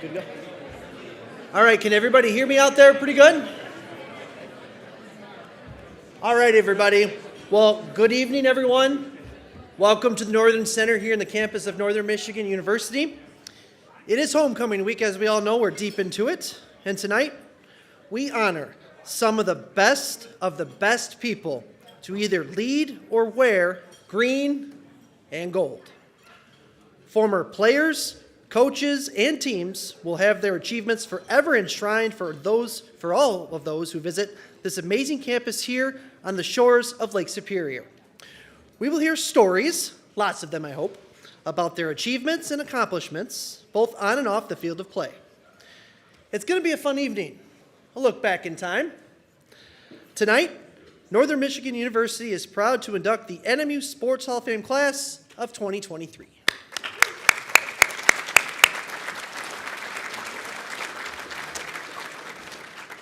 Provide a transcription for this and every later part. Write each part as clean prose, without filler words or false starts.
Good to go. All right, can everybody hear me out there pretty good? All right, everybody. Well, good evening, everyone. Welcome to the Northern Center here in the campus of Northern Michigan University. It is homecoming week, as we all know. We're deep into it. And tonight, we honor some of the best people to either lead or wear green and gold. Former players, coaches, and teams will have their achievements forever enshrined for all of those who visit this amazing campus here on the shores of Lake Superior. We will hear stories, lots of them I hope, about their achievements and accomplishments, both on and off the field of play. It's going to be a fun evening. A look back in time. Tonight, Northern Michigan University is proud to induct the NMU Sports Hall of Fame class of 2023.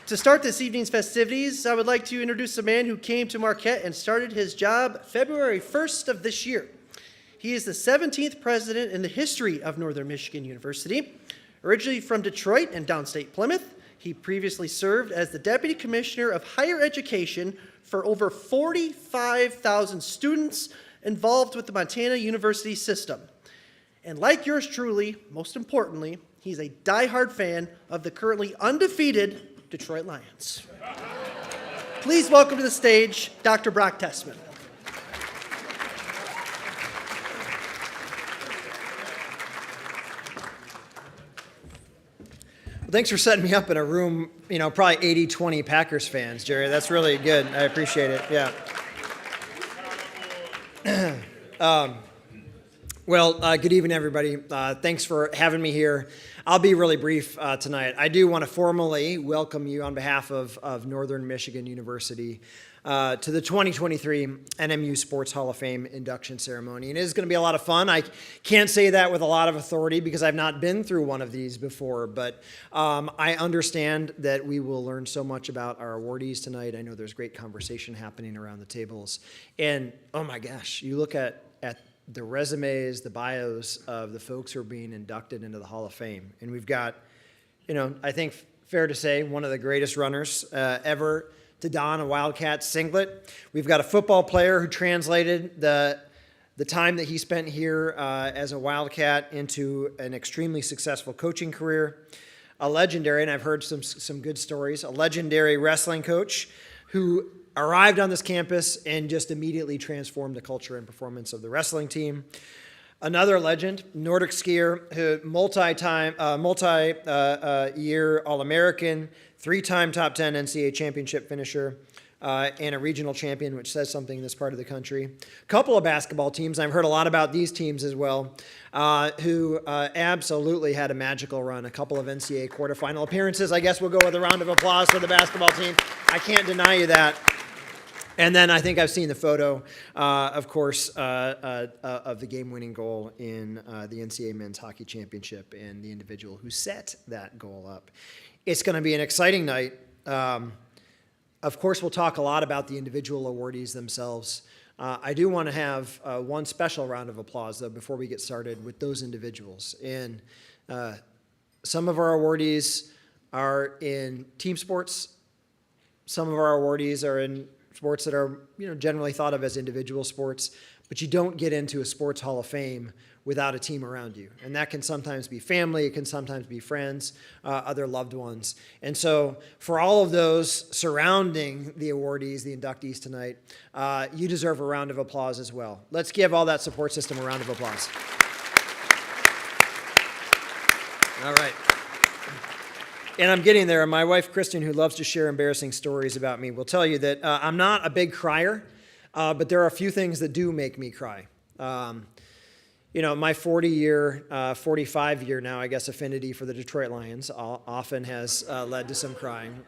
To start this evening's festivities, I would like to introduce a man who came to Marquette and started his job February 1st of this year. He is the 17th president in the history of Northern Michigan University. Originally from Detroit and downstate Plymouth, he previously served as the Deputy Commissioner of Higher Education for over 45,000 students involved with the Montana University system. And like yours truly, most importantly, he's a diehard fan of the currently undefeated Detroit Lions. Please welcome to the stage Dr. Brock Tessman. Well, thanks for setting me up in a room, probably 80-20 Packers fans, Jerry. That's really good. I appreciate it. Yeah. Good evening, everybody. Thanks for having me here. I'll be really brief tonight. I do want to formally welcome you on behalf of Northern Michigan University to the 2023 NMU Sports Hall of Fame induction ceremony. And it is going to be a lot of fun. I can't say that with a lot of authority because I've not been through one of these before, but I understand that we will learn so much about our awardees tonight. I know there's great conversation happening around the tables. And oh my gosh, you look at the resumes, the bios of the folks who are being inducted into the Hall of Fame. And we've got, I think fair to say, one of the greatest runners ever to don a Wildcat singlet. We've got a football player who translated the time that he spent here as a Wildcat into an extremely successful coaching career. A legendary, and I've heard some good stories, a legendary wrestling coach who arrived on this campus and just immediately transformed the culture and performance of the wrestling team. Another legend, Nordic skier, who multi-year All-American, 3-time top 10 NCAA championship finisher, and a regional champion, which says something in this part of the country. A couple of basketball teams, I've heard a lot about these teams as well, who absolutely had a magical run. A couple of NCAA quarterfinal appearances. I guess we'll go with a round of applause for the basketball team. I can't deny you that. And then I think I've seen the photo, of course, of the game-winning goal in the NCAA Men's Hockey Championship and the individual who set that goal up. It's going to be an exciting night. Of course, we'll talk a lot about the individual awardees themselves. I do want to have one special round of applause, though, before we get started with those individuals. And some of our awardees are in team sports. Some of our awardees are in sports that are generally thought of as individual sports, but you don't get into a sports hall of fame without a team around you. And that can sometimes be family, it can sometimes be friends, other loved ones. And so for all of those surrounding the awardees, the inductees tonight, you deserve a round of applause as well. Let's give all that support system a round of applause. All right. And I'm getting there. My wife, Kristen, who loves to share embarrassing stories about me, will tell you that I'm not a big crier, but there are a few things that do make me cry. My 45-year now, I guess, affinity for the Detroit Lions often has led to some crying.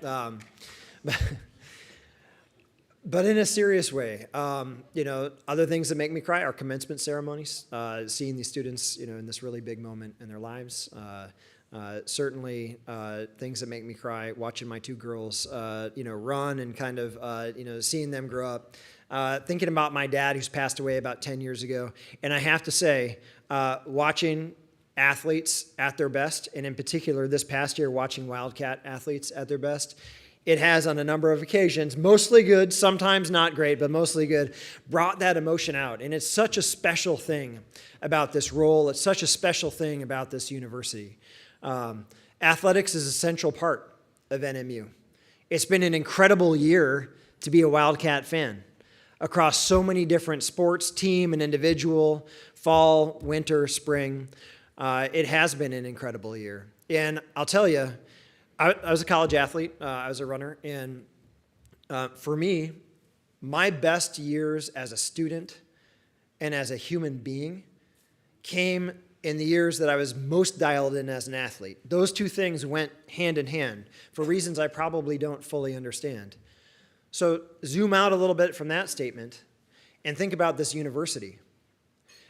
But in a serious way, other things that make me cry are commencement ceremonies, seeing these students, in this really big moment in their lives. Certainly things that make me cry, watching my two girls, run and kind of, seeing them grow up. Thinking about my dad who's passed away about 10 years ago. And I have to say, watching athletes at their best, and in particular this past year watching Wildcat athletes at their best, it has on a number of occasions, mostly good, sometimes not great, but mostly good, brought that emotion out. And it's such a special thing about this role. It's such a special thing about this university. Athletics is a central part of NMU. It's been an incredible year to be a Wildcat fan across so many different sports, team and individual, fall, winter, spring. It has been an incredible year. And I'll tell you, I was a college athlete. I was a runner. And for me, my best years as a student and as a human being came in the years that I was most dialed in as an athlete. Those two things went hand in hand for reasons I probably don't fully understand. So zoom out a little bit from that statement and think about this university.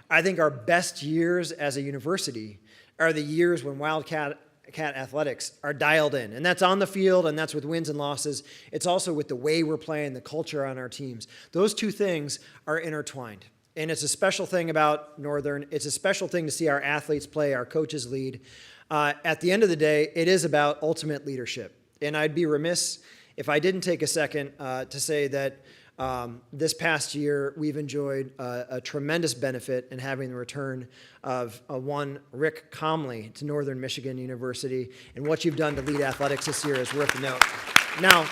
I think our best years as a university are the years when Wildcat athletics are dialed in. And that's on the field, and that's with wins and losses. It's also with the way we're playing, the culture on our teams. Those two things are intertwined. And it's a special thing about Northern. It's a special thing to see our athletes play, our coaches lead. At the end of the day, it is about ultimate leadership. And I'd be remiss if I didn't take a second to say that this past year, we've enjoyed a tremendous benefit in having the return of one Rick Comley to Northern Michigan University, and what you've done to lead athletics this year is worth a note. Now,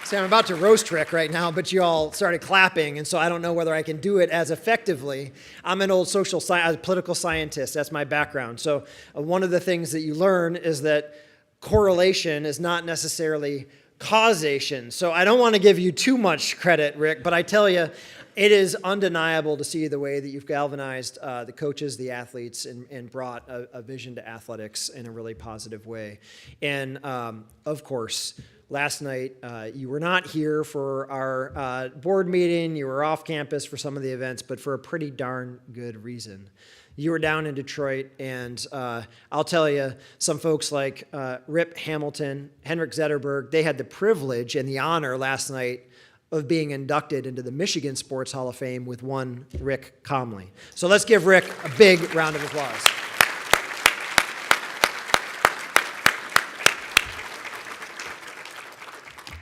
see, I'm about to roast Rick right now, but you all started clapping, and so I don't know whether I can do it as effectively. I'm an old political scientist. That's my background. So one of the things that you learn is that correlation is not necessarily causation. So I don't want to give you too much credit, Rick, but I tell you, it is undeniable to see the way that you've galvanized the coaches, the athletes, and brought a vision to athletics in a really positive way. And of course, last night, you were not here for our board meeting. You were off campus for some of the events, but for a pretty darn good reason. You were down in Detroit, and I'll tell you, some folks like Rip Hamilton, Henrik Zetterberg, they had the privilege and the honor last night of being inducted into the Michigan Sports Hall of Fame with one Rick Comley. So let's give Rick a big round of applause.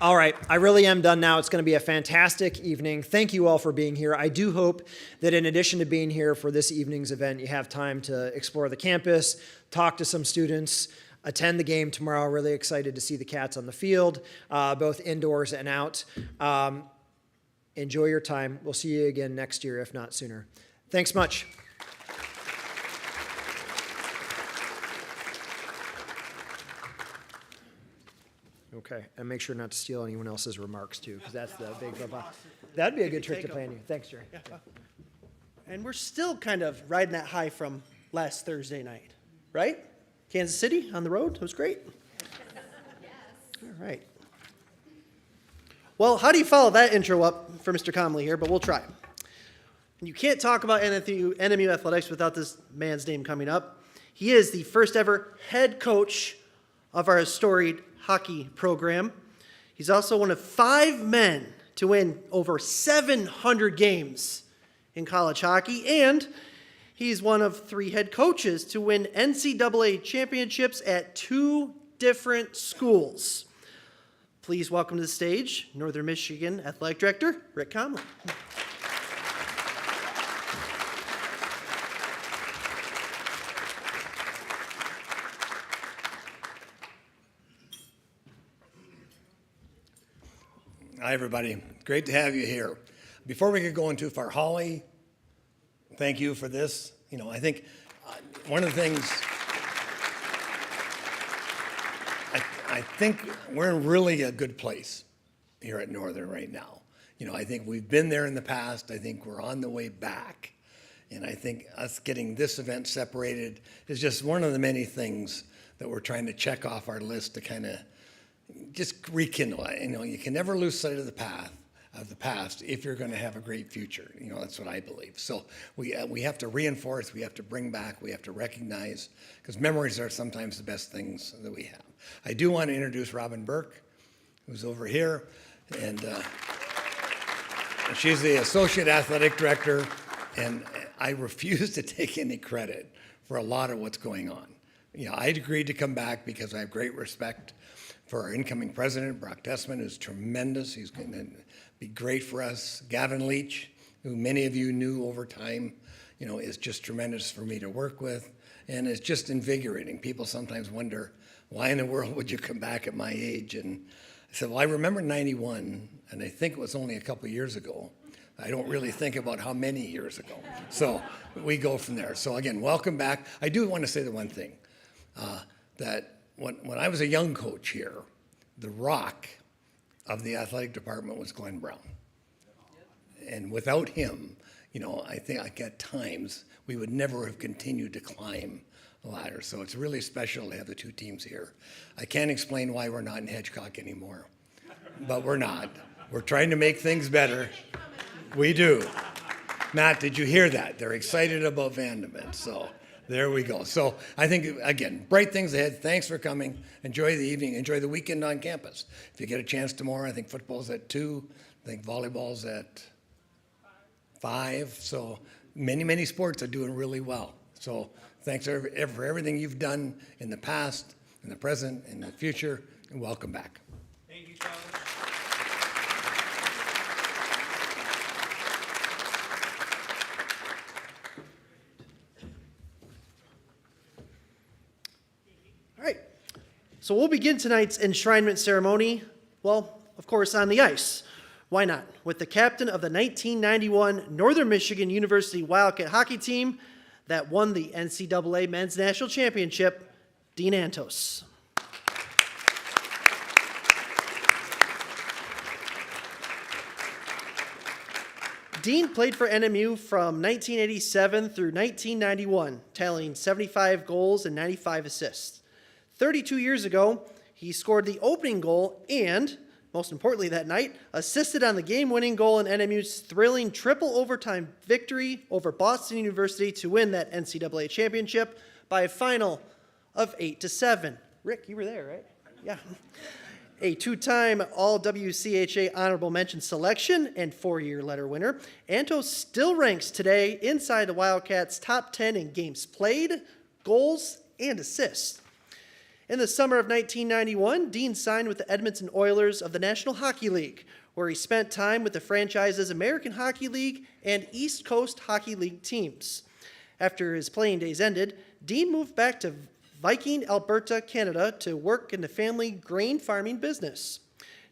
All right, I really am done now. It's going to be a fantastic evening. Thank you all for being here. I do hope that in addition to being here for this evening's event, you have time to explore the campus, talk to some students, attend the game tomorrow. Really excited to see the Cats on the field, both indoors and out. Enjoy your time. We'll see you again next year, if not sooner. Thanks much. Okay, and make sure not to steal anyone else's remarks too, because that's the big blah. That'd be a good trick to play on you. Thanks, Jerry. Yeah. And we're still kind of riding that high from last Thursday night, right? Kansas City on the road. It was great. Yes. All right. Well, how do you follow that intro up for Mr. Comley here? But we'll try. You can't talk about NMU athletics without this man's name coming up. He is the first ever head coach of our storied hockey program. He's also one of 5 men to win over 700 games in college hockey, and he's one of 3 head coaches to win NCAA championships at 2 different schools. Please welcome to the stage Northern Michigan Athletic Director Rick Comley. Hi, everybody. Great to have you here. Before we get going too far, Holly, thank you for this. You know, I think one of the things, I think we're in really a good place here at Northern right now. You know, I think we've been there in the past. I think we're on the way back. And I think us getting this event separated is just one of the many things that we're trying to check off our list to kind of just rekindle it. You know, you can never lose sight of the past if you're going to have a great future. You know, that's what I believe. So we have to reinforce, we have to bring back, we have to recognize, because memories are sometimes the best things that we have. I do want to introduce Robin Burke, who's over here, and she's the Associate Athletic Director And I refuse to take any credit for a lot of what's going on. You know, I agreed to come back because I have great respect for our incoming president, Brock Tessman, who's tremendous. He's going to be great for us. Gavin Leach, who many of you knew over time, you know, is just tremendous for me to work with. And it's just invigorating. People sometimes wonder, why in the world would you come back at my age? And I said, well, I remember 91, and I think it was only a couple of years ago. I don't really think about how many years ago. So we go from there. So again, welcome back. I do want to say the one thing, that when I was a young coach here, the rock of the athletic department was Glenn Brown. And without him, you know, I think like at times we would never have continued to climb the ladder. So it's really special to have the two teams here. I can't explain why we're not in Hedgecock anymore, but we're not. We're trying to make things better. We do. Matt, did you hear that? They're excited about Vandeman. So there we go. So I think, again, bright things ahead. Thanks for coming. Enjoy the evening. Enjoy the weekend on campus. If you get a chance tomorrow, I think football's at 2. I think volleyball's at 5. So many sports are doing really well. So thanks for everything you've done in the past, in the present, in the future, and welcome back. Thank you, Charlie. All right, so we'll begin tonight's enshrinement ceremony, well, of course, on the ice. Why not? With the captain of the 1991 Northern Michigan University Wildcat hockey team that won the NCAA Men's National Championship, Dean Antos. Dean played for NMU from 1987 through 1991, tallying 75 goals and 95 assists. 32 years ago, he scored the opening goal and, most importantly that night, assisted on the game-winning goal in NMU's thrilling triple overtime victory over Boston University to win that NCAA championship by a final of 8-7. Rick, you were there, right? Yeah. A two-time All-WCHA honorable mention selection and 4-year letter winner, Antos still ranks today inside the Wildcats' top 10 in games played, goals, and assists. In the summer of 1991, Dean signed with the Edmonton Oilers of the National Hockey League, where he spent time with the franchise's American Hockey League and East Coast Hockey League teams. After his playing days ended, Dean moved back to Viking, Alberta, Canada to work in the family grain farming business.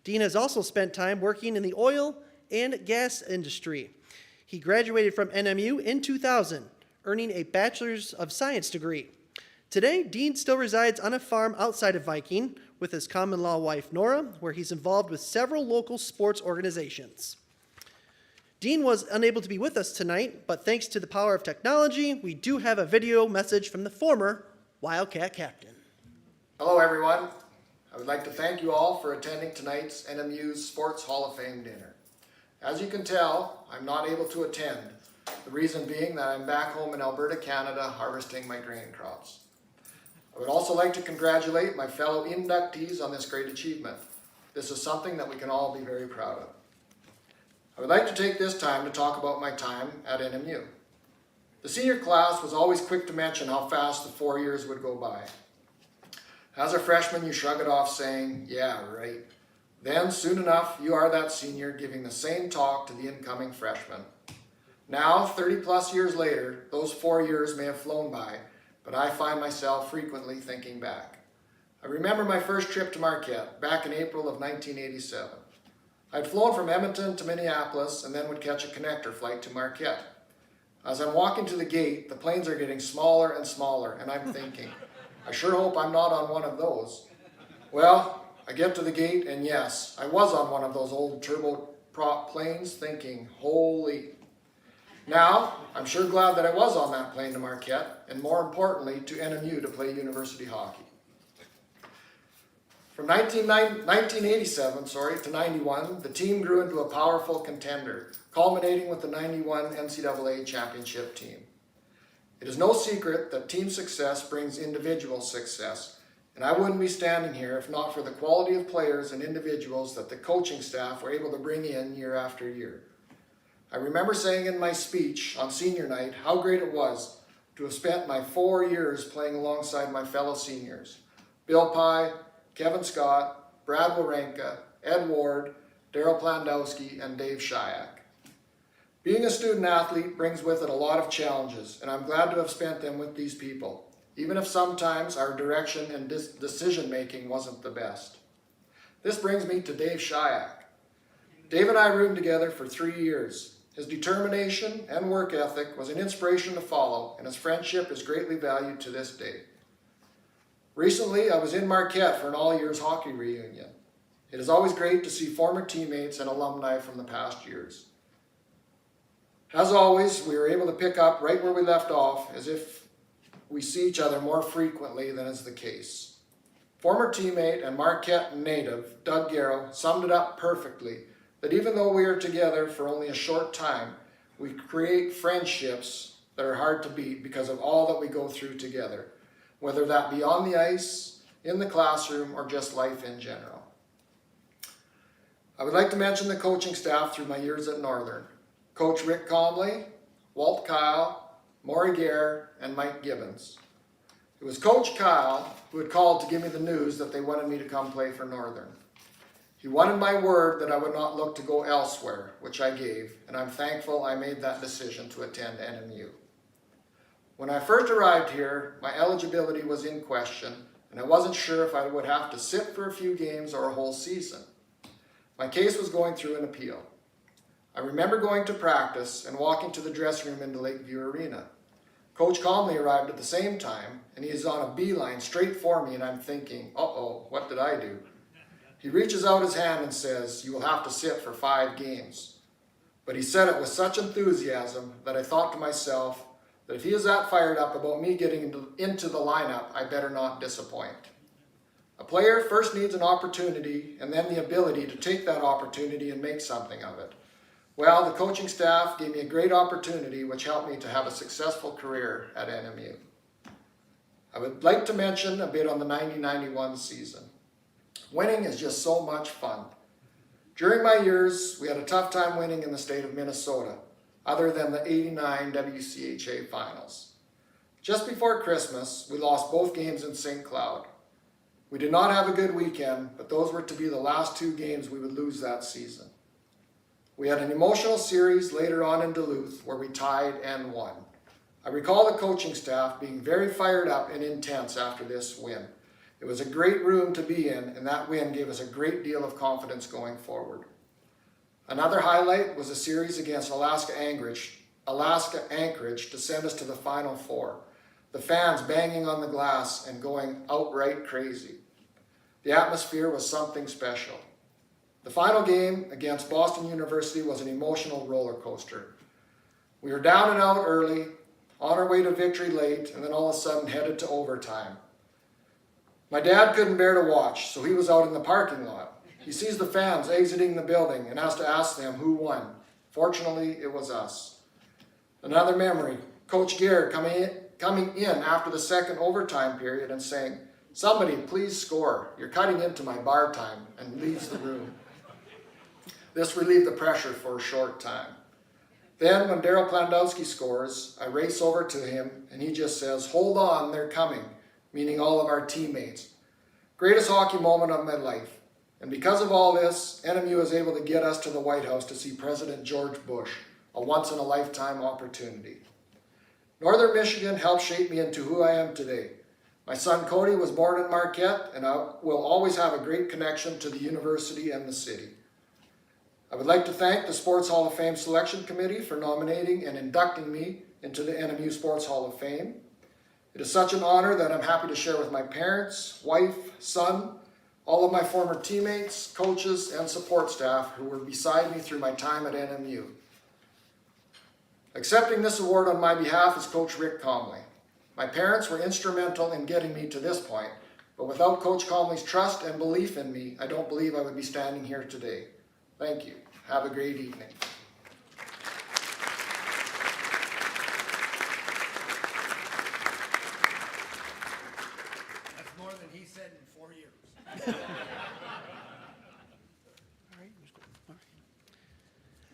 Dean has also spent time working in the oil and gas industry. He graduated from NMU in 2000, earning a Bachelor's of Science degree. Today, Dean still resides on a farm outside of Viking with his common-law wife, Nora, where he's involved with several local sports organizations. Dean was unable to be with us tonight, but thanks to the power of technology, we do have a video message from the former Wildcat captain. Hello, everyone. I would like to thank you all for attending tonight's NMU's Sports Hall of Fame dinner. As you can tell, I'm not able to attend, the reason being that I'm back home in Alberta, Canada, harvesting my grain crops. I would also like to congratulate my fellow inductees on this great achievement. This is something that we can all be very proud of. I would like to take this time to talk about my time at NMU. The senior class was always quick to mention how fast the 4 years would go by. As a freshman, you shrug it off saying, yeah, right. Then, soon enough, you are that senior giving the same talk to the incoming freshman. Now, 30 plus years later, those 4 years may have flown by, but I find myself frequently thinking back. I remember my first trip to Marquette back in April of 1987. I'd flown from Edmonton to Minneapolis and then would catch a connector flight to Marquette. As I'm walking to the gate, the planes are getting smaller and smaller, and I'm thinking, I sure hope I'm not on one of those. Well, I get to the gate, and yes, I was on one of those old turboprop planes thinking, holy. Now, I'm sure glad that I was on that plane to Marquette, and more importantly, to NMU to play university hockey. From 1987 to 91, the team grew into a powerful contender, culminating with the 91 NCAA championship team. It is no secret that team success brings individual success, and I wouldn't be standing here if not for the quality of players and individuals that the coaching staff were able to bring in year after year. I remember saying in my speech on senior night how great it was to have spent my 4 years playing alongside my fellow seniors. Bill Pye, Kevin Scott, Brad Warenka, Ed Ward, Daryl Plandowski, and Dave Shayak. Being a student athlete brings with it a lot of challenges, and I'm glad to have spent them with these people, even if sometimes our direction and decision making wasn't the best. This brings me to Dave Shayak. Dave and I roomed together for 3 years. His determination and work ethic was an inspiration to follow, and his friendship is greatly valued to this day. Recently, I was in Marquette for an all-years hockey reunion. It is always great to see former teammates and alumni from the past years. As always, we were able to pick up right where we left off, as if we see each other more frequently than is the case. Former teammate and Marquette native Doug Garrow summed it up perfectly, that even though we are together for only a short time, we create friendships that are hard to beat because of all that we go through together, whether that be on the ice, in the classroom, or just life in general. I would like to mention the coaching staff through my years at Northern. Coach Rick Comley, Walt Kyle, Maury Gare, and Mike Gibbons. It was Coach Kyle who had called to give me the news that they wanted me to come play for Northern. He wanted my word that I would not look to go elsewhere, which I gave, and I'm thankful I made that decision to attend NMU. When I first arrived here, my eligibility was in question, and I wasn't sure if I would have to sit for a few games or a whole season. My case was going through an appeal. I remember going to practice and walking to the dressing room into Lakeview Arena. Coach Comley arrived at the same time, and he is on a beeline straight for me, and I'm thinking, uh-oh, what did I do? He reaches out his hand and says, "You will have to sit for 5 games." But he said it with such enthusiasm that I thought to myself that if he is that fired up about me getting into the lineup, I better not disappoint. A player first needs an opportunity and then the ability to take that opportunity and make something of it. Well, the coaching staff gave me a great opportunity which helped me to have a successful career at NMU. I would like to mention a bit on the 90-91 season. Winning is just so much fun. During my years, we had a tough time winning in the state of Minnesota, other than the '89 WCHA finals. Just before Christmas, we lost both games in St. Cloud. We did not have a good weekend, but those were to be the last 2 games we would lose that season. We had an emotional series later on in Duluth where we tied and won. I recall the coaching staff being very fired up and intense after this win. It was a great room to be in, and that win gave us a great deal of confidence going forward. Another highlight was a series against Alaska Anchorage to send us to the Final Four. The fans banging on the glass and going outright crazy. The atmosphere was something special. The final game against Boston University was an emotional roller coaster. We were down and out early, on our way to victory late, and then all of a sudden headed to overtime. My dad couldn't bear to watch, so he was out in the parking lot. He sees the fans exiting the building and has to ask them who won. Fortunately, it was us. Another memory, Coach Gare coming in after the second overtime period and saying, "Somebody please score, you're cutting into my bar time," and leaves the room. This relieved the pressure for a short time. Then when Daryl Plandowski scores, I race over to him and he just says, "Hold on, they're coming," meaning all of our teammates. Greatest hockey moment of my life. And because of all this, NMU was able to get us to the White House to see President George Bush, a once-in-a-lifetime opportunity. Northern Michigan helped shape me into who I am today. My son Cody was born in Marquette, and I will always have a great connection to the university and the city. I would like to thank the Sports Hall of Fame Selection Committee for nominating and inducting me into the NMU Sports Hall of Fame. It is such an honor that I'm happy to share with my parents, wife, son, all of my former teammates, coaches, and support staff who were beside me through my time at NMU. Accepting this award on my behalf is Coach Rick Comley. My parents were instrumental in getting me to this point, but without Coach Comley's trust and belief in me, I don't believe I would be standing here today. Thank you. Have a great evening. That's more than he said in 4 years.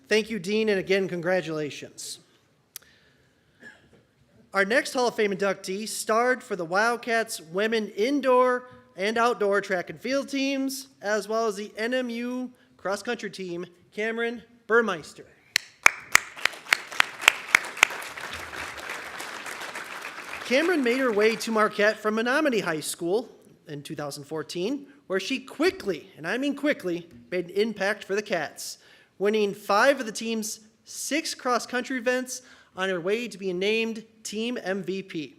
Thank you, Dean, and again, congratulations. Our next Hall of Fame inductee starred for the Wildcats women indoor and outdoor track and field teams, as well as the NMU cross-country team, Cameron Burmeister. Cameron made her way to Marquette from Menominee High School in 2014, where she quickly, and I mean quickly, made an impact for the Cats, winning 5 of the team's 6 cross-country events on her way to being named Team MVP.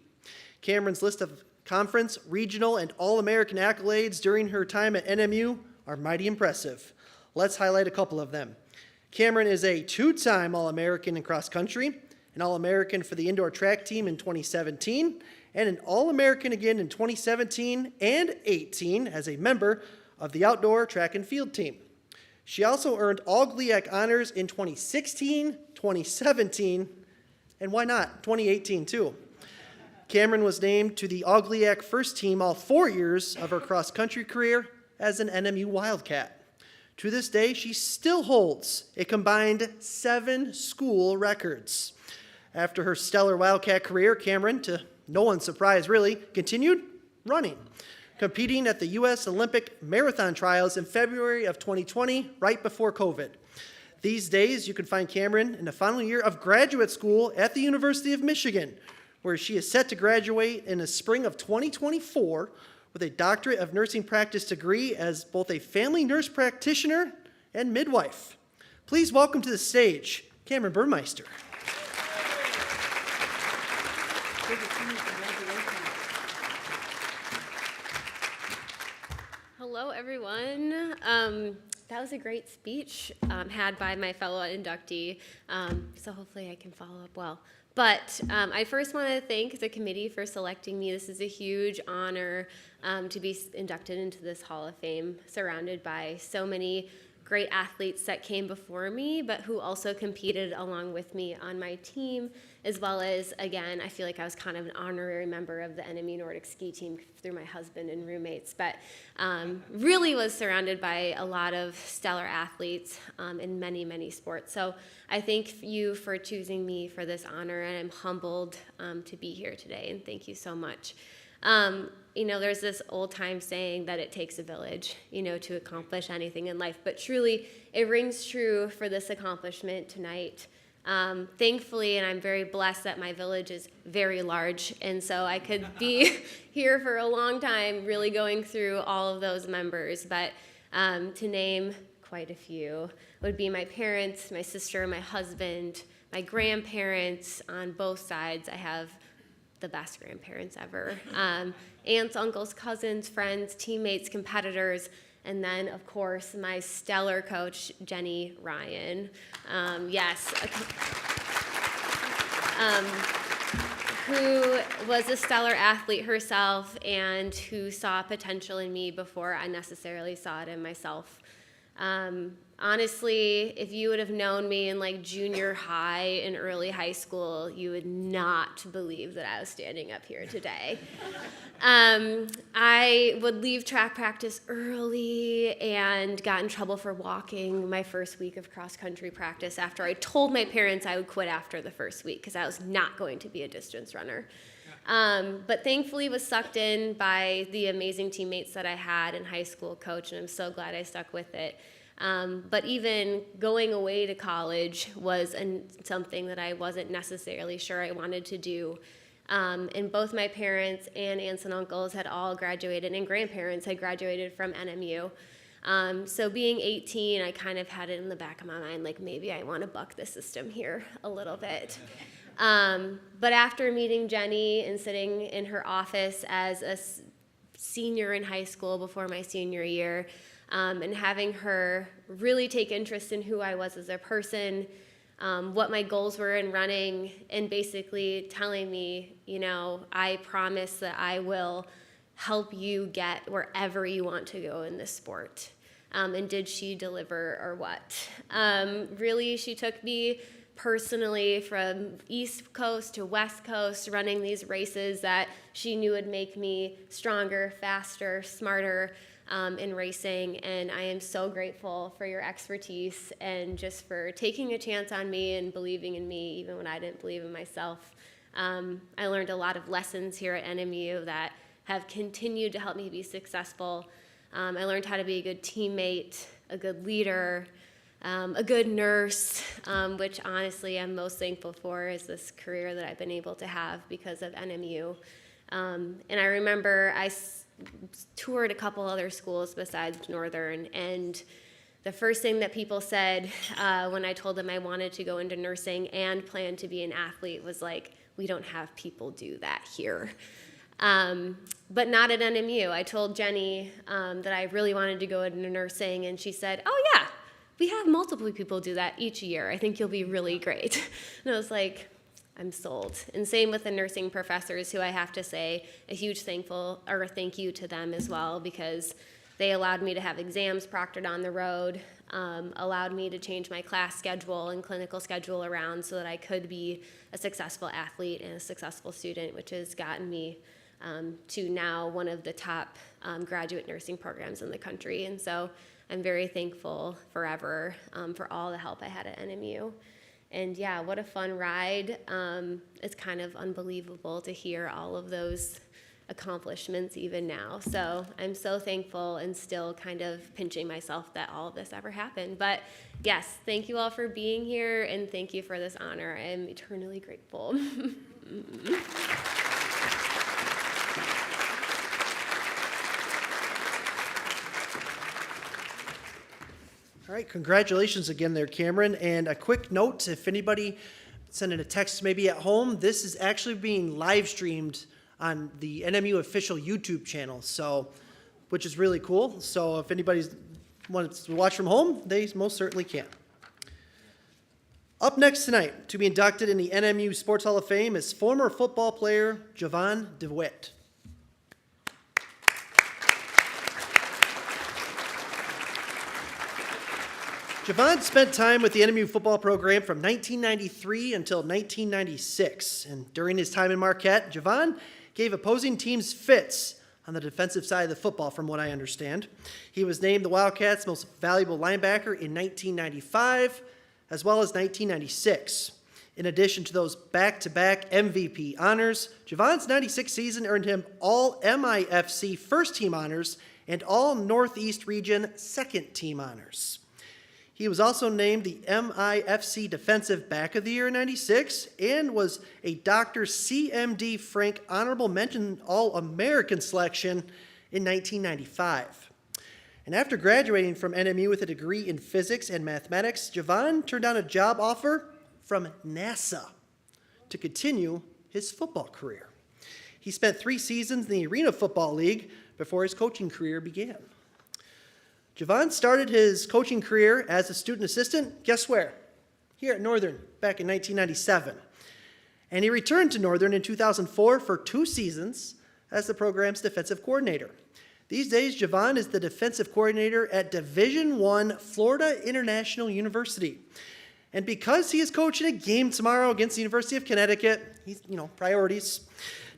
Cameron's list of conference, regional, and All-American accolades during her time at NMU are mighty impressive. Let's highlight a couple of them. Cameron is a 2-time All-American in cross-country, an All-American for the indoor track team in 2017, and an All-American again in 2017 and 18 as a member of the outdoor track and field team. She also earned all GLIAC honors in 2016, 2017, and why not, 2018 too. Cameron was named to the All GLIAC first team all 4 years of her cross-country career as an NMU Wildcat. To this day, she still holds a combined 7 school records. After her stellar Wildcat career, Cameron, to no one's surprise really, continued running, competing at the U.S. Olympic Marathon Trials in February of 2020, right before COVID. These days, you can find Cameron in the final year of graduate school at the University of Michigan, where she is set to graduate in the spring of 2024 with a doctorate of nursing practice degree as both a family nurse practitioner and midwife. Please welcome to the stage, Cameron Burmeister. Hello, everyone. That was a great speech had by my fellow inductee, so hopefully I can follow up well. But I first want to thank the committee for selecting me. This is a huge honor to be inducted into this Hall of Fame, surrounded by so many great athletes that came before me, but who also competed along with me on my team, as well as, again, I feel like I was kind of an honorary member of the NMU Nordic ski team through my husband and roommates, but really was surrounded by a lot of stellar athletes in many, many sports. So I thank you for choosing me for this honor, and I'm humbled to be here today, and thank you so much. You know, there's this old time saying that it takes a village, you know, to accomplish anything in life, but truly it rings true for this accomplishment tonight. Thankfully, and I'm very blessed that my village is very large, and so I could be here for a long time really going through all of those members, but to name quite a few would be my parents, my sister, my husband, my grandparents on both sides. I have the best grandparents ever. Aunts, uncles, cousins, friends, teammates, competitors, and then, of course, my stellar coach, Jenny Ryan. Who was a stellar athlete herself and who saw potential in me before I necessarily saw it in myself. Honestly, if you would have known me in like junior high and early high school, you would not believe that I was standing up here today. I would leave track practice early and got in trouble for walking my first week of cross-country practice after I told my parents I would quit after the first week because I was not going to be a distance runner. But thankfully was sucked in by the amazing teammates that I had in high school, coach, and I'm so glad I stuck with it. But even going away to college was something that I wasn't necessarily sure I wanted to do. And both my parents and aunts and uncles had all graduated, and grandparents had graduated from NMU. So being 18, I kind of had it in the back of my mind, like maybe I want to buck the system here a little bit. But after meeting Jenny and sitting in her office as a senior in high school before my senior year, and having her really take interest in who I was as a person, what my goals were in running, and basically telling me, you know, I promise that I will help you get wherever you want to go in this sport. And did she deliver or what? Really, she took me personally from East Coast to West Coast, running these races that she knew would make me stronger, faster, smarter, in racing, and I am so grateful for your expertise and just for taking a chance on me and believing in me even when I didn't believe in myself. I learned a lot of lessons here at NMU that have continued to help me be successful. I learned how to be a good teammate, a good leader, a good nurse, which honestly I'm most thankful for is this career that I've been able to have because of NMU. And I remember I toured a couple other schools besides Northern, and the first thing that people said when I told them I wanted to go into nursing and plan to be an athlete was like, we don't have people do that here. But not at NMU. I told Jenny that I really wanted to go into nursing, and she said, oh yeah, we have multiple people do that each year. I think you'll be really great. And I was like, I'm sold. And same with the nursing professors, who I have to say a huge thank you to them as well, because they allowed me to have exams proctored on the road, allowed me to change my class schedule and clinical schedule around so that I could be a successful athlete and a successful student, which has gotten me to now one of the top graduate nursing programs in the country. And so I'm very thankful forever for all the help I had at NMU. And yeah, what a fun ride. It's kind of unbelievable to hear all of those accomplishments even now. So I'm so thankful and still kind of pinching myself that all of this ever happened. But yes, thank you all for being here, and thank you for this honor. I'm eternally grateful. All right, congratulations again there, Cameron. And a quick note, if anybody sending a text maybe at home, this is actually being live streamed on the NMU official YouTube channel, so, which is really cool. So if anybody wants to watch from home, they most certainly can. Up next tonight, to be inducted in the NMU Sports Hall of Fame, is former football player Javon DeWitt. Javon spent time with the NMU football program from 1993 until 1996. And during his time in Marquette, Javon gave opposing teams fits on the defensive side of the football, from what I understand. He was named the Wildcats' most valuable linebacker in 1995, as well as 1996. In addition to those back-to-back MVP honors, Javon's 96 season earned him all MIFC first-team honors and all Northeast Region second-team honors. He was also named the MIFC Defensive Back of the Year in 96 and was a Dr. CMD Frank Honorable Mention All-American selection in 1995. And after graduating from NMU with a degree in physics and mathematics, Javon turned down a job offer from NASA to continue his football career. He spent 3 seasons in the Arena Football League before his coaching career began. Javon started his coaching career as a student assistant, guess where? Here at Northern, back in 1997. And he returned to Northern in 2004 for 2 seasons as the program's defensive coordinator. These days, Javon is the defensive coordinator at Division I Florida International University. And because he is coaching a game tomorrow against the University of Connecticut, he's, priorities,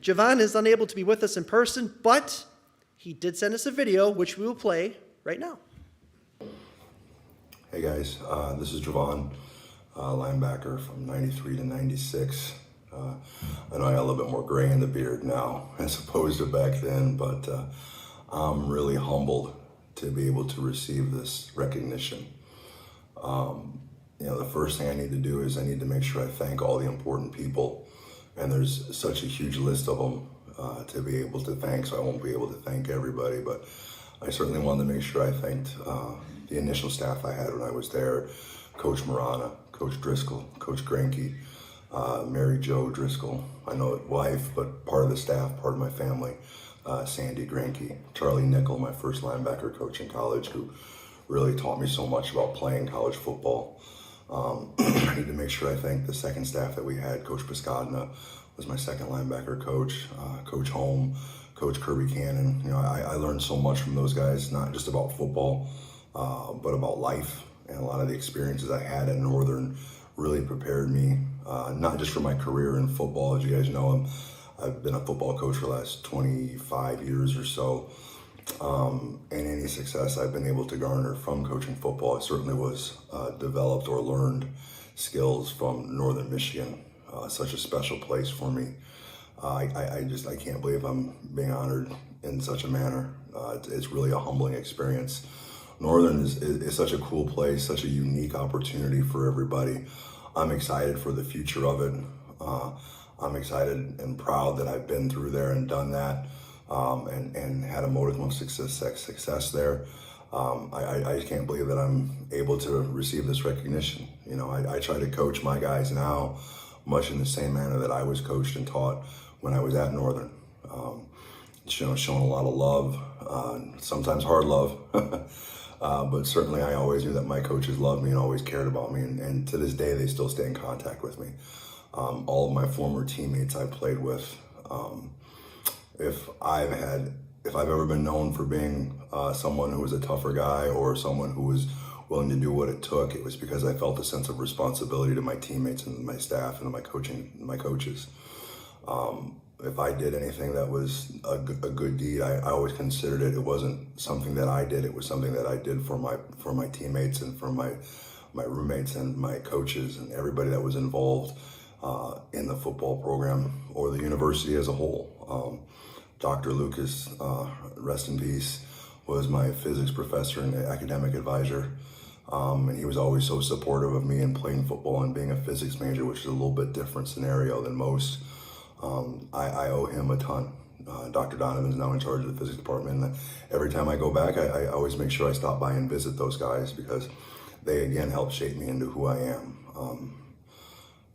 Javon is unable to be with us in person, but he did send us a video, which we will play right now. Hey guys, this is Javon, linebacker from 93 to 96. I know I got a little bit more gray in the beard now as opposed to back then, but I'm really humbled to be able to receive this recognition. The first thing I need to do is I need to make sure I thank all the important people, and there's such a huge list of them to be able to thank, so I won't be able to thank everybody, but I certainly wanted to make sure I thanked the initial staff I had when I was there, Coach Marana, Coach Driscoll, Coach Granke, Mary Jo Driscoll, I know it wife, but part of the staff, part of my family, Sandy Granke, Charlie Nickel, my first linebacker coach in college, who really taught me so much about playing college football. I need to make sure I thank the second staff that we had. Coach Piscadna was my second linebacker coach, Coach Holm, Coach Kirby Cannon. I learned so much from those guys, not just about football, but about life. And a lot of the experiences I had at Northern really prepared me, not just for my career in football. As you guys know, I've been a football coach for the last 25 years or so. And any success I've been able to garner from coaching football, I certainly was developed or learned skills from Northern Michigan, such a special place for me. I can't believe I'm being honored in such a manner. It's really a humbling experience. Northern is such a cool place, such a unique opportunity for everybody. I'm excited for the future of it. I'm excited and proud that I've been through there and done that, and had a modicum of success there. I just can't believe that I'm able to receive this recognition. You know, I try to coach my guys now much in the same manner that I was coached and taught when I was at Northern. Showing a lot of love, sometimes hard love, but certainly I always knew that my coaches loved me and always cared about me, and to this day they still stay in contact with me. All of my former teammates I played with, if I've ever been known for being someone who was a tougher guy or someone who was willing to do what it took, it was because I felt a sense of responsibility to my teammates and my staff and my coaches. If I did anything that was a good deed, I always considered it. It wasn't something that I did. It was something that I did for my teammates and for my roommates and my coaches and everybody that was involved in the football program or the university as a whole. Dr. Lucas, rest in peace, was my physics professor and academic advisor. And he was always so supportive of me in playing football and being a physics major, which is a little bit different scenario than most. I owe him a ton. Dr. Donovan's now in charge of the physics department. And every time I go back, I always make sure I stop by and visit those guys because they, again, helped shape me into who I am.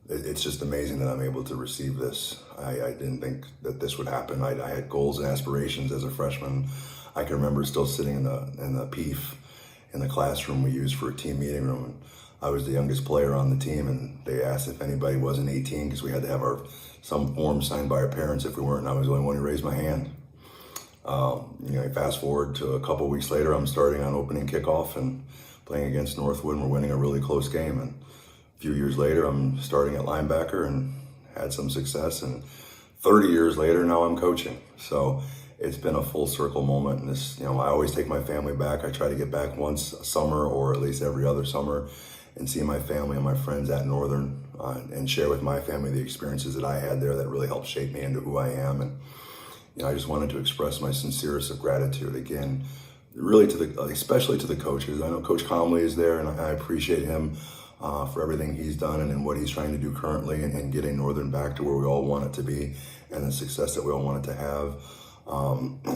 It's just amazing that I'm able to receive this. I didn't think that this would happen. I had goals and aspirations as a freshman. I can remember still sitting in the PEEF in the classroom we used for a team meeting room. And I was the youngest player on the team, and they asked if anybody wasn't 18 because we had to have some form signed by our parents if we weren't, and I was the only one who raised my hand. Fast forward to a couple weeks later, I'm starting on opening kickoff and playing against Northwood, and we're winning a really close game. And a few years later, I'm starting at linebacker and had some success. And 30 years later, now I'm coaching. So it's been a full circle moment. And I always take my family back. I try to get back once a summer or at least every other summer and see my family and my friends at Northern and share with my family the experiences that I had there that really helped shape me into who I am. And I just wanted to express my sincerest of gratitude again, really especially to the coaches. I know Coach Comley is there, and I appreciate him for everything he's done and what he's trying to do currently and getting Northern back to where we all want it to be and the success that we all want it to have.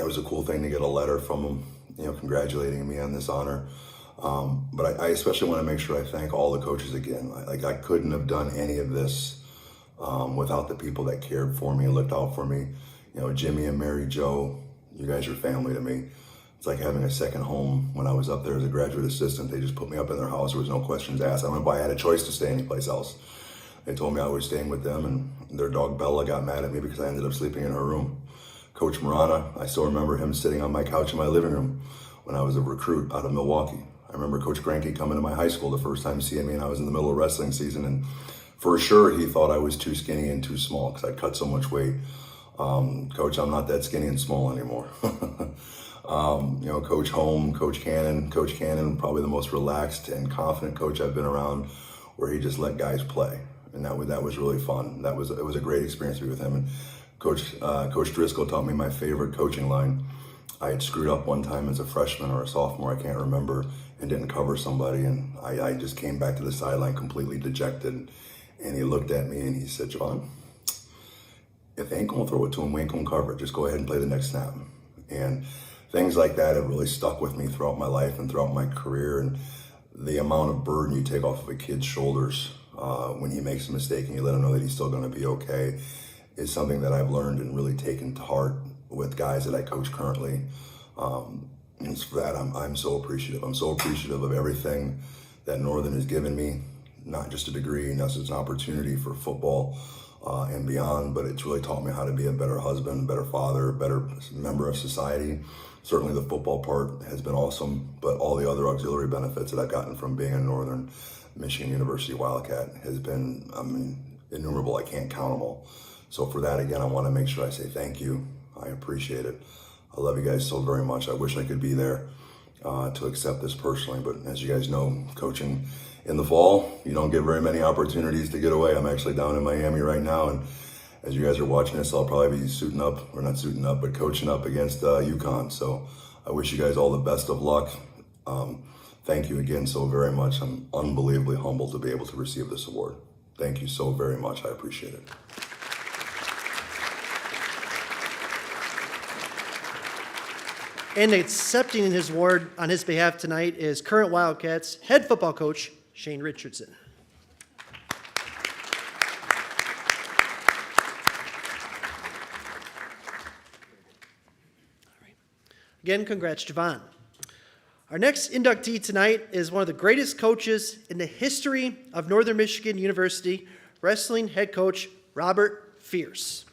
It was a cool thing to get a letter from him, congratulating me on this honor. But I especially want to make sure I thank all the coaches again. I couldn't have done any of this without the people that cared for me and looked out for me. Jimmy and Mary Jo, you guys are family to me. It's like having a second home. When I was up there as a graduate assistant, they just put me up in their house. There was no questions asked. I don't know if I had a choice to stay anyplace else. They told me I was staying with them, and their dog Bella got mad at me because I ended up sleeping in her room. Coach Marana, I still remember him sitting on my couch in my living room when I was a recruit out of Milwaukee. I remember Coach Granke coming to my high school the first time seeing me, and I was in the middle of wrestling season, and for sure he thought I was too skinny and too small because I'd cut so much weight. Coach, I'm not that skinny and small anymore. Coach Holm, Coach Cannon, probably the most relaxed and confident coach I've been around, where he just let guys play, and that was really fun. It was a great experience to be with him. And Coach Driscoll taught me my favorite coaching line. I had screwed up one time as a freshman or a sophomore, I can't remember, and didn't cover somebody, and I just came back to the sideline completely dejected, and he looked at me and he said, "John, if they ain't gonna throw it to him, we ain't gonna cover it. Just go ahead and play the next snap." And things like that have really stuck with me throughout my life and throughout my career. And the amount of burden you take off of a kid's shoulders when he makes a mistake and you let him know that he's still gonna be okay is something that I've learned and really taken to heart with guys that I coach currently. And for that, I'm so appreciative. I'm so appreciative of everything that Northern has given me, not just a degree, not just an opportunity for football and beyond, but it's really taught me how to be a better husband, better father, a better member of society. Certainly the football part has been awesome, but all the other auxiliary benefits that I've gotten from being a Northern Michigan University Wildcat has been, innumerable. I can't count them all. So for that, again, I want to make sure I say thank you. I appreciate it. I love you guys so very much. I wish I could be there to accept this personally, but as you guys know, coaching in the fall, you don't get very many opportunities to get away. I'm actually down in Miami right now, and as you guys are watching this, I'll probably be suiting up, or not suiting up, but coaching up against UConn. So I wish you guys all the best of luck. Thank you again so very much. I'm unbelievably humbled to be able to receive this award. Thank you so very much. I appreciate it. And accepting his award on his behalf tonight is current Wildcats head football coach Shane Richardson. Again, congrats, Javon. Our next inductee tonight is one of the greatest coaches in the history of Northern Michigan University, wrestling head coach Robert Fierce.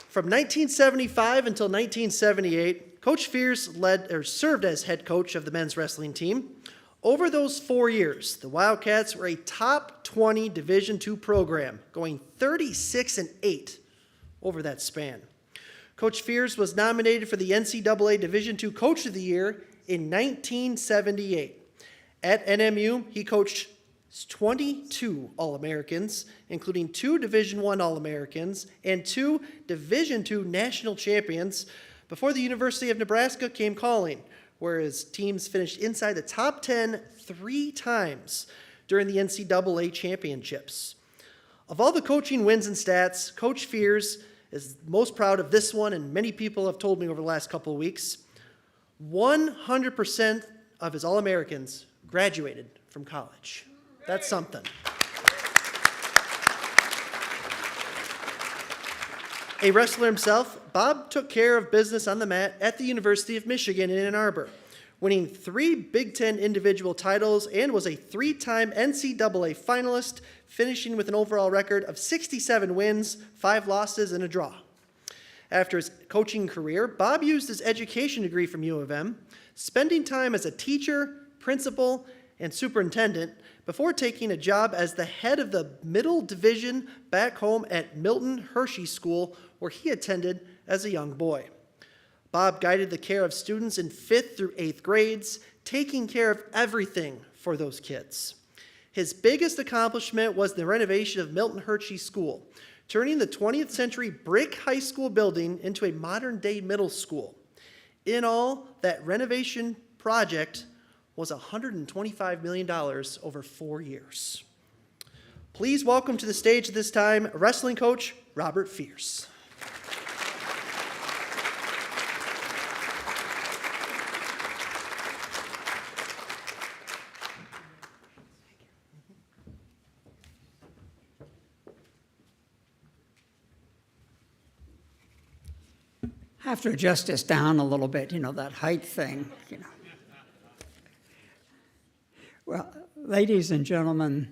From 1975 until 1978, Coach Fierce served as head coach of the men's wrestling team. Over those 4 years, the Wildcats were a top 20 Division II program, going 36-8 over that span. Coach Fierce was nominated for the NCAA Division II Coach of the Year in 1978. At NMU, he coached 22 All-Americans, including 2 Division I All-Americans and 2 Division II national champions, before the University of Nebraska came calling, where his teams finished inside the top 10 3 times during the NCAA championships. Of all the coaching wins and stats, Coach Fierce is most proud of this one, and many people have told me over the last couple of weeks. 100% of his All-Americans graduated from college. That's something. A wrestler himself, Bob took care of business on the mat at the University of Michigan in Ann Arbor, winning 3 Big Ten individual titles and was a 3-time NCAA finalist, finishing with an overall record of 67 wins, 5 losses, and a draw. After his coaching career, Bob used his education degree from U of M, spending time as a teacher, principal, and superintendent before taking a job as the head of the middle division back home at Milton Hershey School, where he attended as a young boy. Bob guided the care of students in 5th through 8th grades, taking care of everything for those kids. His biggest accomplishment was the renovation of Milton Hershey School, turning the 20th century brick high school building into a modern-day middle school. In all, that renovation project was $125 million over 4 years. Please welcome to the stage at this time, wrestling coach Robert Fierce. I have to adjust this down a little bit, that height thing, Well, ladies and gentlemen,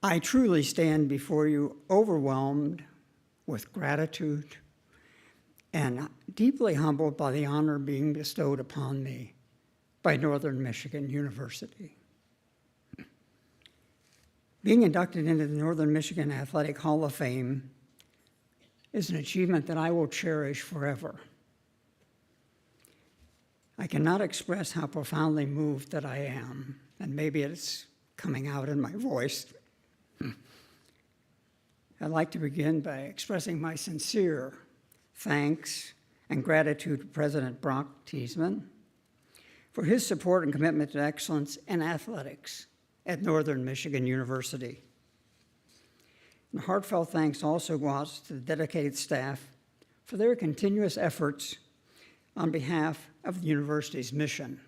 I truly stand before you overwhelmed with gratitude and deeply humbled by the honor being bestowed upon me by Northern Michigan University. Being inducted into the Northern Michigan Athletic Hall of Fame is an achievement that I will cherish forever. I cannot express how profoundly moved that I am, and maybe it's coming out in my voice. I'd like to begin by expressing my sincere thanks and gratitude to President Brock Teasman for his support and commitment to excellence in athletics at Northern Michigan University. And heartfelt thanks also go out to the dedicated staff for their continuous efforts on behalf of the university's mission.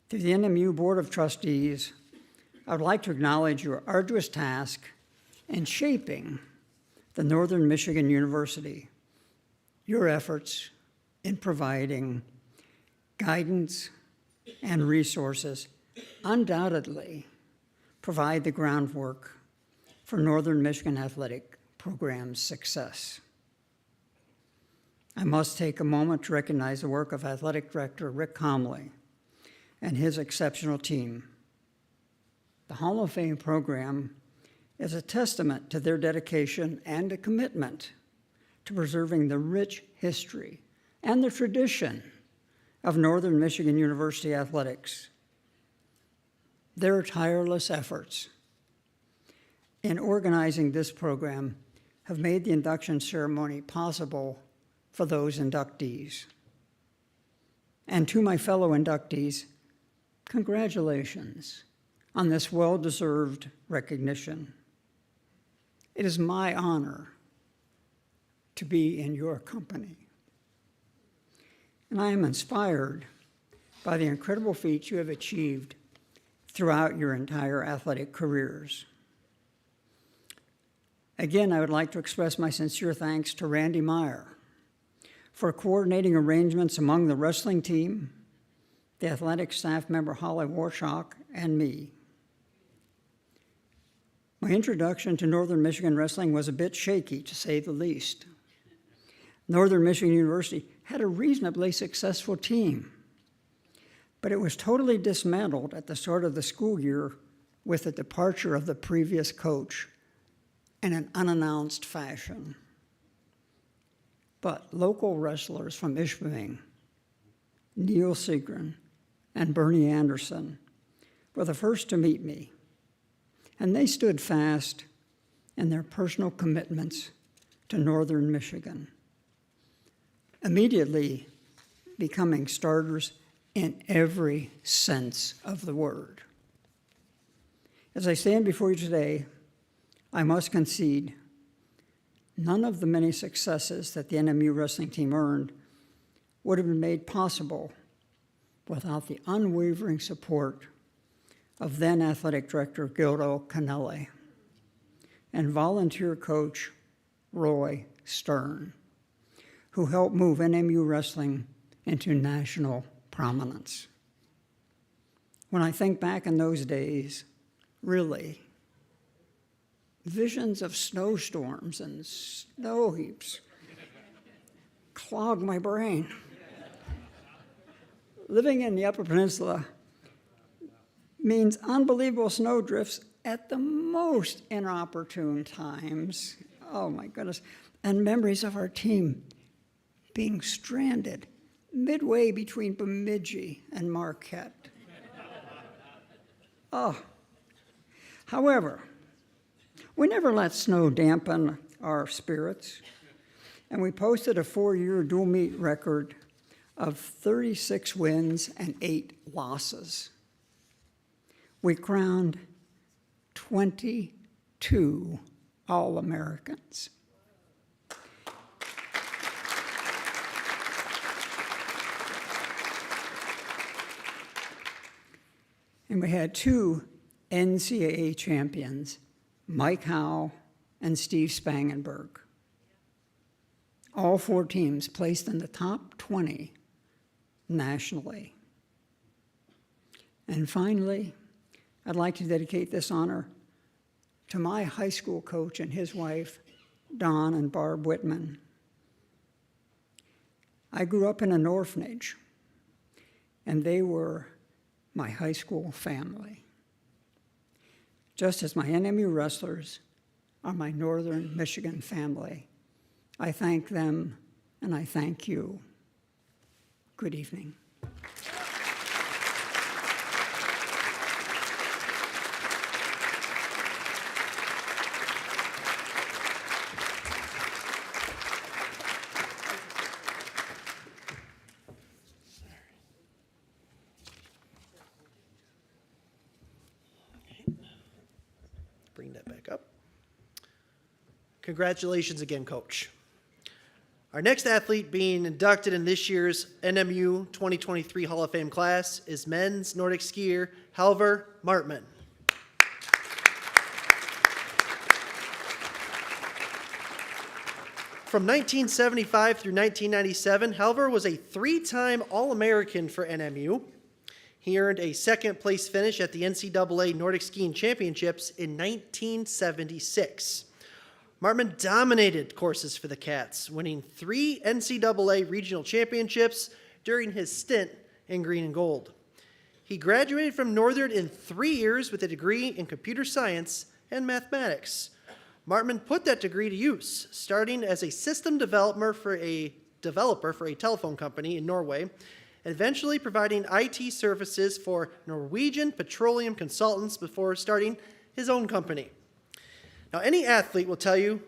To the NMU Board of Trustees, I would like to acknowledge your arduous task in shaping the Northern Michigan University. Your efforts in providing guidance and resources undoubtedly provide the groundwork for Northern Michigan athletic program's success. I must take a moment to recognize the work of Athletic Director Rick Comley and his exceptional team. The Hall of Fame program is a testament to their dedication and a commitment to preserving the rich history and the tradition of Northern Michigan University athletics. Their tireless efforts in organizing this program have made the induction ceremony possible for those inductees. And to my fellow inductees, congratulations on this well-deserved recognition. It is my honor to be in your company. And I am inspired by the incredible feats you have achieved throughout your entire athletic careers. Again, I would like to express my sincere thanks to Randy Meyer for coordinating arrangements among the wrestling team, the athletic staff member Holly Warshock, and me. My introduction to Northern Michigan wrestling was a bit shaky, to say the least. Northern Michigan University had a reasonably successful team, but it was totally dismantled at the start of the school year with the departure of the previous coach in an unannounced fashion. But local wrestlers from Ishpeming, Neil Segrin, and Bernie Anderson were the first to meet me, and they stood fast in their personal commitments to Northern Michigan, immediately becoming starters in every sense of the word. As I stand before you today, I must concede none of the many successes that the NMU wrestling team earned would have been made possible without the unwavering support of then athletic director Gildo Canelli and volunteer coach Roy Stern, who helped move NMU wrestling into national prominence. When I think back in those days, really, visions of snowstorms and snow heaps clog my brain. Living in the Upper Peninsula means unbelievable snow drifts at the most inopportune times. Oh my goodness. And memories of our team being stranded midway between Bemidji and Marquette. Oh. However, we never let snow dampen our spirits, and we posted a 4-year dual meet record of 36 wins and 8 losses. We crowned 22 All-Americans. And we had 2 NCAA champions, Mike Howe and Steve Spangenberg. All 4 teams placed in the top 20 nationally. And finally, I'd like to dedicate this honor to my high school coach and his wife, Don and Barb Whitman. I grew up in an orphanage, and they were my high school family. Just as my NMU wrestlers are my Northern Michigan family, I thank them and I thank you. Good evening. Bring that back up. Congratulations again, Coach. Our next athlete being inducted in this year's NMU 2023 Hall of Fame class is men's Nordic skier Halvor Martman. From 1975 through 1997, Halvor was a 3-time All-American for NMU. He earned a second-place finish at the NCAA Nordic Skiing Championships in 1976. Martman dominated courses for the Cats, winning 3 NCAA regional championships during his stint in green and gold. He graduated from Northern in 3 years with a degree in computer science and mathematics. Martman put that degree to use, starting as a system developer for a telephone company in Norway, and eventually providing IT services for Norwegian petroleum consultants before starting his own company. Now, any athlete will tell you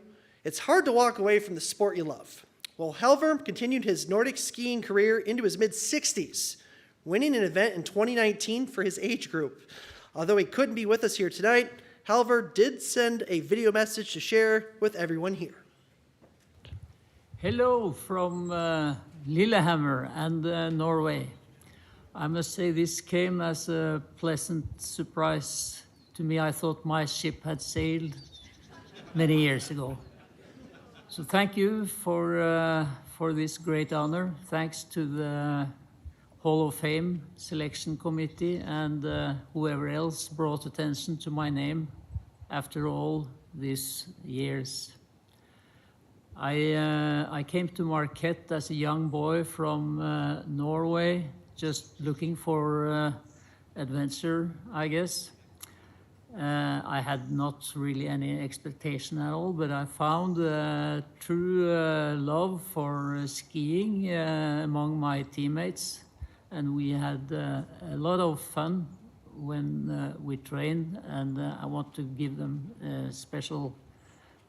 it's hard to walk away from the sport you love. Well, Halvor continued his Nordic skiing career into his mid-60s, winning an event in 2019 for his age group. Although he couldn't be with us here tonight, Halvor did send a video message to share with everyone here. Hello from Lillehammer and Norway. I must say this came as a pleasant surprise to me. I thought my ship had sailed many years ago. So thank you for this great honor. Thanks to the Hall of Fame selection committee and whoever else brought attention to my name after all these years. I came to Banquet as a young boy from Norway, just looking for adventure, I guess. I had not really any expectation at all, but I found true love for skiing among my teammates, and we had a lot of fun when we trained, and I want to give them special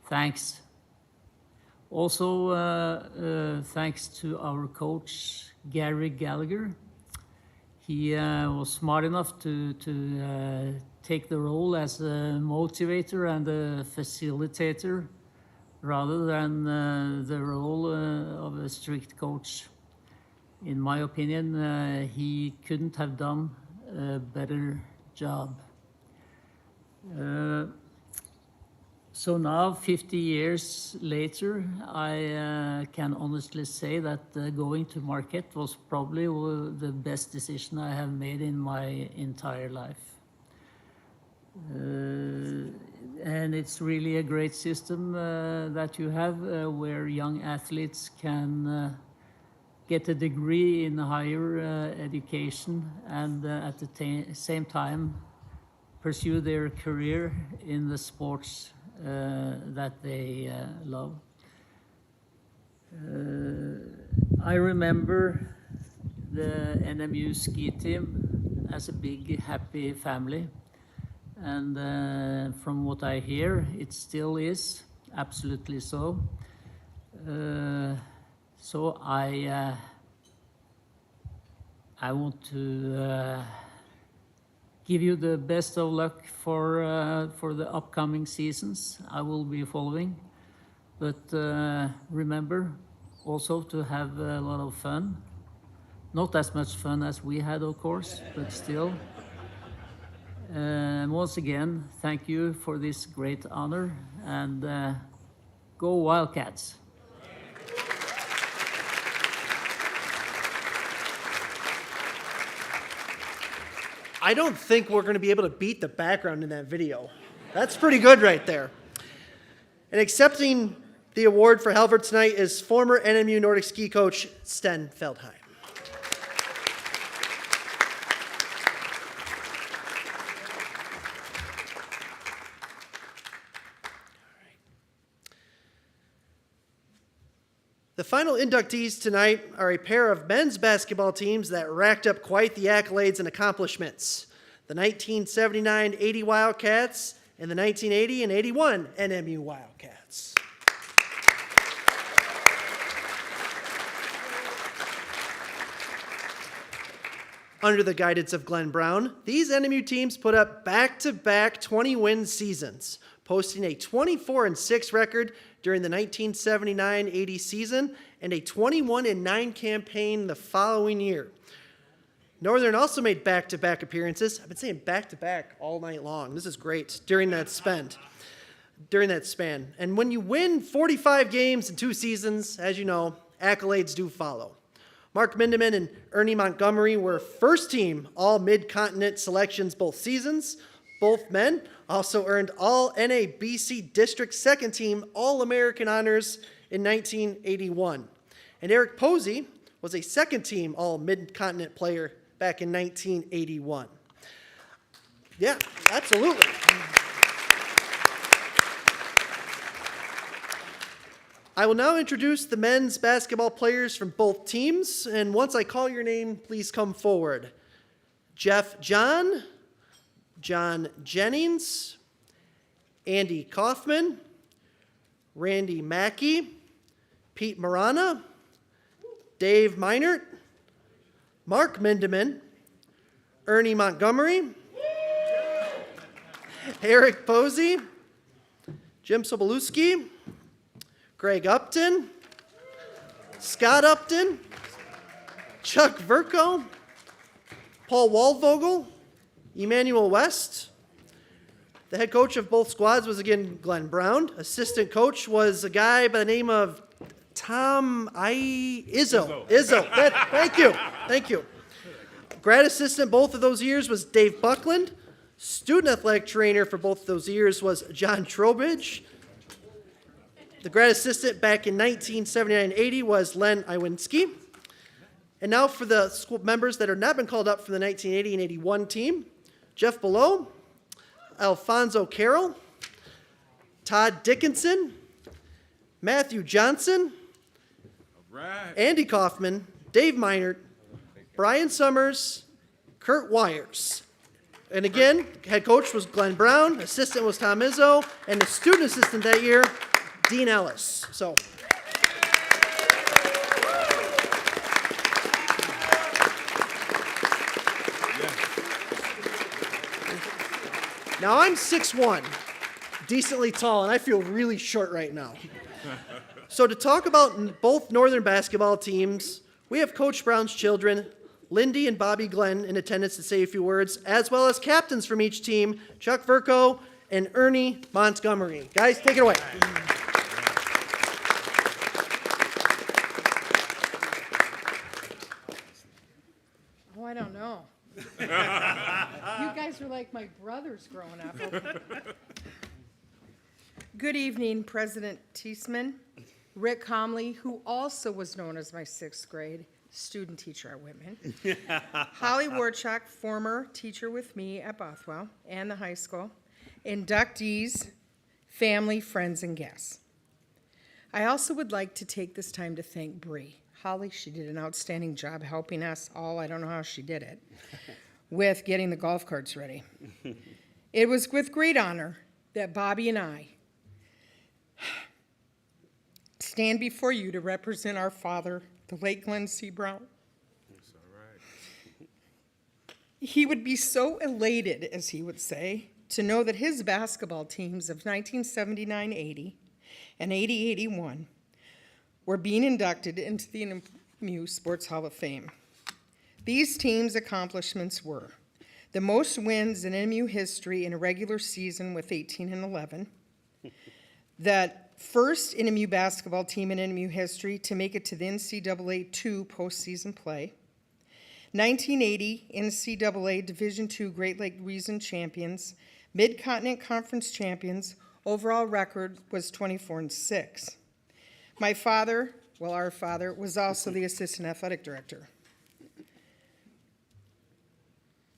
thanks. Also, thanks to our coach, Gary Gallagher. He was smart enough to take the role as a motivator and a facilitator rather than the role of a strict coach. In my opinion, he couldn't have done a better job. So now, 50 years later, I can honestly say that going to Banquet was probably the best decision I have made in my entire life. And it's really a great system that you have where young athletes can get a degree in higher education and at the same time pursue their career in the sports that they love. I remember the NMU ski team as a big, happy family. And from what I hear, it still is, absolutely so. So I want to give you the best of luck for the upcoming seasons I will be following. But remember also to have a lot of fun. Not as much fun as we had, of course, but still. And once again, thank you for this great honor, and go Wildcats! I don't think we're going to be able to beat the background in that video. That's pretty good right there. And accepting the award for Halvor tonight is former NMU Nordic ski coach Sten Feldheim. The final inductees tonight are a pair of men's basketball teams that racked up quite the accolades and accomplishments. The 1979-80 Wildcats and the 1980 and 81 NMU Wildcats. Under the guidance of Glenn Brown, these NMU teams put up back-to-back 20-win seasons, posting a 24-6 record during the 1979-80 season and a 21-9 campaign the following year. Northern also made back-to-back appearances. I've been saying back-to-back all night long. This is great during that span. And when you win 45 games in 2 seasons, as you know, accolades do follow. Mark Mindeman and Ernie Montgomery were first-team all-mid-continent selections both seasons. Both men also earned all NABC District Second Team All-American honors in 1981. And Eric Posey was a second team All-Mid-Continent player back in 1981. Yeah, absolutely. I will now introduce the men's basketball players from both teams, and once I call your name, please come forward. Jeff John, John Jennings, Andy Kaufman, Randy Mackey, Pete Marana, Dave Meinert, Mark Mindeman, Ernie Montgomery, Eric Posey, Jim Sobolewski, Greg Upton, Scott Upton, Chuck Verko, Paul Waldvogel, Emmanuel West. The head coach of both squads was again Glenn Brown. Assistant coach was a guy by the name of Tom Izzo. Thank you. Grad assistant both of those years was Dave Buckland. Student athletic trainer for both of those years was John Trowbridge. The grad assistant back in 1979-80 was Len Iwinski. And now for the school members that have not been called up for the 1980 and 81 team: Jeff Below, Alfonso Carroll, Todd Dickinson, Matthew Johnson, Andy Kaufman, Dave Meinert, Brian Summers, Kurt Wires. And again, head coach was Glenn Brown, assistant was Tom Izzo, and the student assistant that year, Dean Ellis. So. Now I'm 6'1", decently tall, and I feel really short right now. So to talk about both Northern basketball teams, we have Coach Brown's children, Lindy and Bobby Glenn, in attendance to say a few words, as well as captains from each team, Chuck Verko and Ernie Montgomery. Guys, take it away. Oh, I don't know. You guys are like my brothers growing up. Good evening, President Tiesman, Rick Comley, who also was known as my sixth grade student teacher at Whitman, Holly Warchuk, former teacher with me at Bothwell and the high school, inductees, family, friends, and guests. I also would like to take this time to thank Bree. Holly, she did an outstanding job helping us all, I don't know how she did it, with getting the golf carts ready. It was with great honor that Bobby and I stand before you to represent our father, the late Glenn C. Brown. That's all right. He would be so elated, as he would say, to know that his basketball teams of 1979-80 and 80-81 were being inducted into the NMU Sports Hall of Fame. These teams' accomplishments were the most wins in NMU history in a regular season with 18-11, that first NMU basketball team in NMU history to make it to the NCAA 2 postseason play, 1980 NCAA Division II Great Lakes Region champions, Mid-Continent Conference champions, overall record was 24-6. My father, well, our father, was also the assistant athletic director.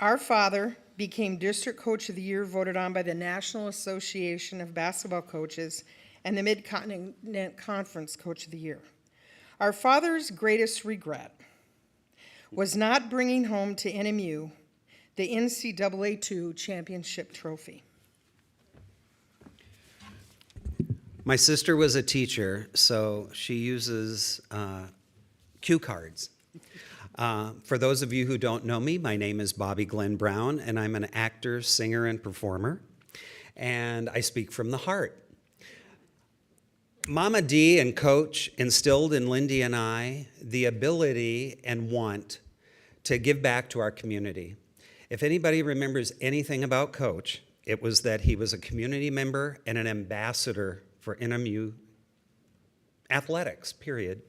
Our father became District Coach of the Year, voted on by the National Association of Basketball Coaches and the Mid-Continent Conference Coach of the Year. Our father's greatest regret was not bringing home to NMU the NCAA 2 championship trophy. My sister was a teacher, so she uses cue cards. For those of you who don't know me, my name is Bobby Glenn Brown, and I'm an actor, singer, and performer, and I speak from the heart. Mama D and Coach instilled in Lindy and I the ability and want to give back to our community. If anybody remembers anything about Coach, it was that he was a community member and an ambassador for NMU athletics, period.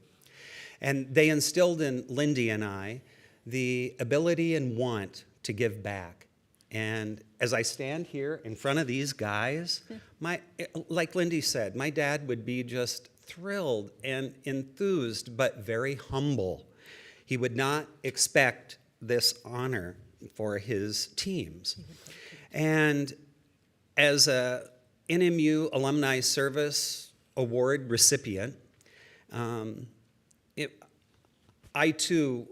And they instilled in Lindy and I the ability and want to give back. And as I stand here in front of these guys, like Lindy said, my dad would be just thrilled and enthused, but very humble. He would not expect this honor for his teams. And as a NMU Alumni Service Award recipient, I too,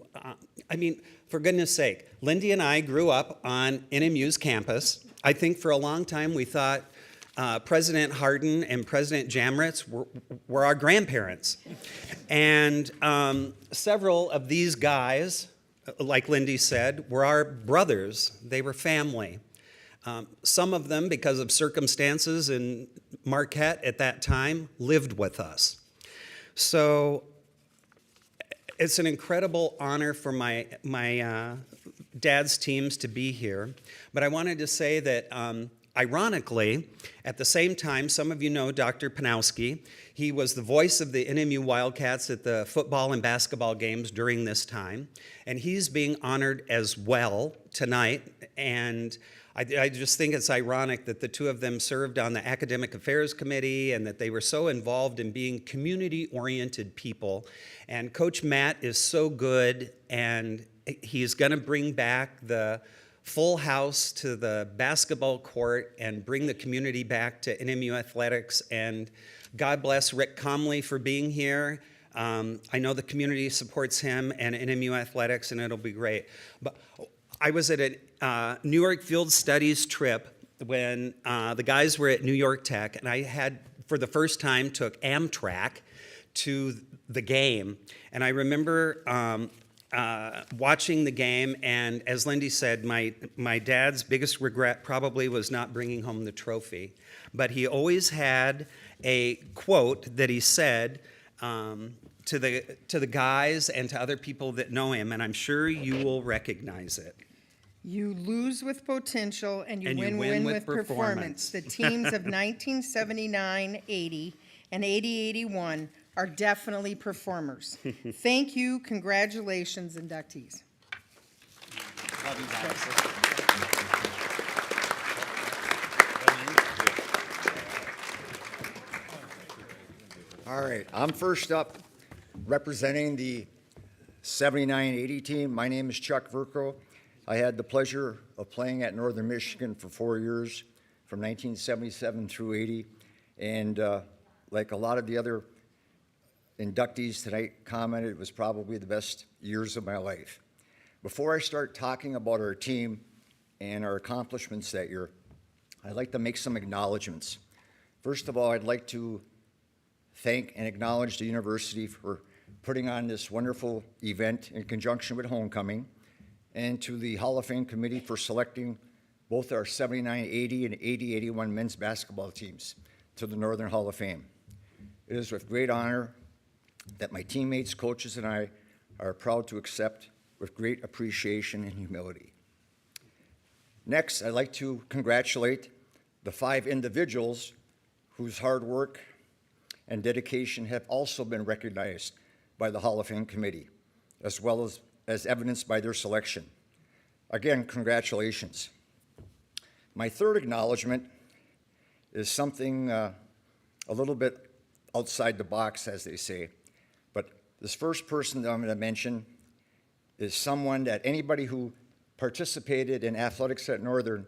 for goodness sake, Lindy and I grew up on NMU's campus. I think for a long time we thought President Hardin and President Jamritz were our grandparents. And several of these guys, like Lindy said, were our brothers. They were family. Some of them, because of circumstances in Marquette at that time, lived with us. So it's an incredible honor for my dad's teams to be here. But I wanted to say that, ironically, at the same time, some of you know Dr. Panowski. He was the voice of the NMU Wildcats at the football and basketball games during this time. And he's being honored as well tonight. And I just think it's ironic that the two of them served on the Academic Affairs Committee and that they were so involved in being community-oriented people. And Coach Matt is so good, and he's going to bring back the full house to the basketball court and bring the community back to NMU athletics. And God bless Rick Comley for being here. I know the community supports him and NMU athletics, and it'll be great. But I was at a New York Field Studies trip when the guys were at New York Tech, and I had, for the first time, took Amtrak to the game. And I remember watching the game, and as Lindy said, my dad's biggest regret probably was not bringing home the trophy. But he always had a quote that he said to the guys and to other people that know him, and I'm sure you will recognize it. You lose with potential and you win with performance. The teams of 1979-80 and 80-81 are definitely performers. Thank you, congratulations, inductees. Love you guys. All right, I'm first up representing the 79-80 team. My name is Chuck Verko. I had the pleasure of playing at Northern Michigan for 4 years, from 1977 through 80. And like a lot of the other inductees tonight commented, it was probably the best years of my life. Before I start talking about our team and our accomplishments that year, I'd like to make some acknowledgments. First of all, I'd like to thank and acknowledge the university for putting on this wonderful event in conjunction with homecoming, and to the Hall of Fame committee for selecting both our 79-80 and 80-81 men's basketball teams to the Northern Hall of Fame. It is with great honor that my teammates, coaches, and I are proud to accept with great appreciation and humility. Next, I'd like to congratulate the 5 individuals whose hard work and dedication have also been recognized by the Hall of Fame committee, as well as evidenced by their selection. Again, congratulations. My third acknowledgement is something a little bit outside the box, as they say. But this first person that I'm going to mention is someone that anybody who participated in athletics at Northern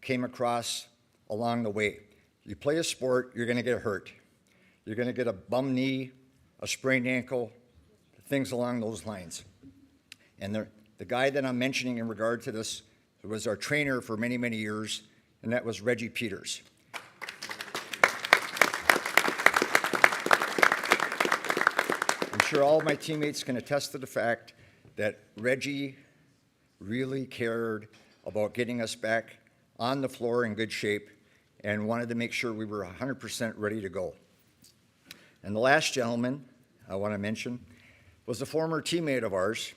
came across along the way. You play a sport, you're going to get hurt. You're going to get a bum knee, a sprained ankle, things along those lines. And the guy that I'm mentioning in regard to this was our trainer for many, many years, and that was Reggie Peters. I'm sure all of my teammates can attest to the fact that Reggie really cared about getting us back on the floor in good shape and wanted to make sure we were 100% ready to go. And the last gentleman I want to mention was a former teammate of ours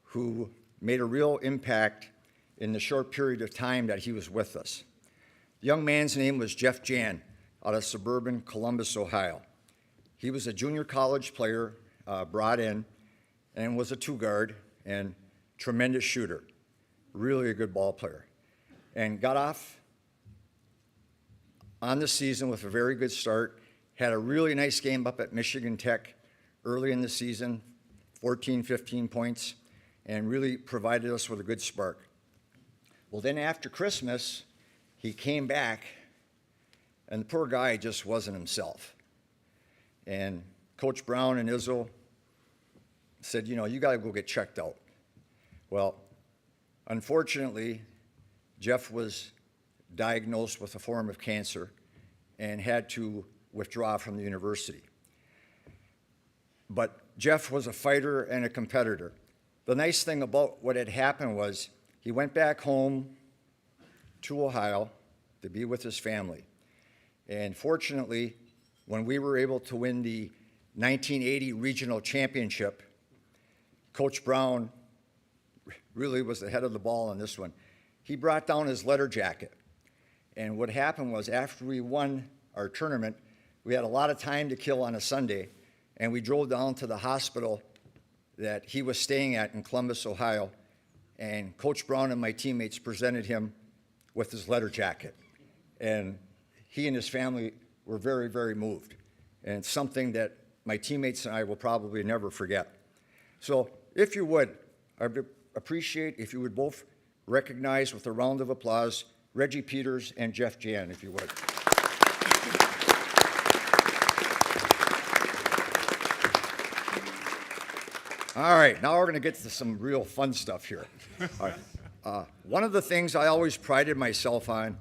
who made a real impact in the short period of time that he was with us. The young man's name was Jeff Jan, out of suburban Columbus, Ohio. He was a junior college player, brought in, and was a two-guard and tremendous shooter, really a good ball player, and got off on the season with a very good start, had a really nice game up at Michigan Tech early in the season, 14, 15 points, and really provided us with a good spark. Well, then after Christmas, he came back, and the poor guy just wasn't himself. And Coach Brown and Izzo said, you know, you got to go get checked out. Well, unfortunately, Jeff was diagnosed with a form of cancer and had to withdraw from the university. But Jeff was a fighter and a competitor. The nice thing about what had happened was he went back home to Ohio to be with his family. And fortunately, when we were able to win the 1980 regional championship, Coach Brown really was ahead of the ball on this one. He brought down his letter jacket. And what happened was after we won our tournament, we had a lot of time to kill on a Sunday, and we drove down to the hospital that he was staying at in Columbus, Ohio, and Coach Brown and my teammates presented him with his letter jacket. And he and his family were very, very moved. And it's something that my teammates and I will probably never forget. So if you would, I'd appreciate if you would both recognize with a round of applause Reggie Peters and Jeff Jan, if you would. All right, now we're going to get to some real fun stuff here. All right. One of the things I always prided myself on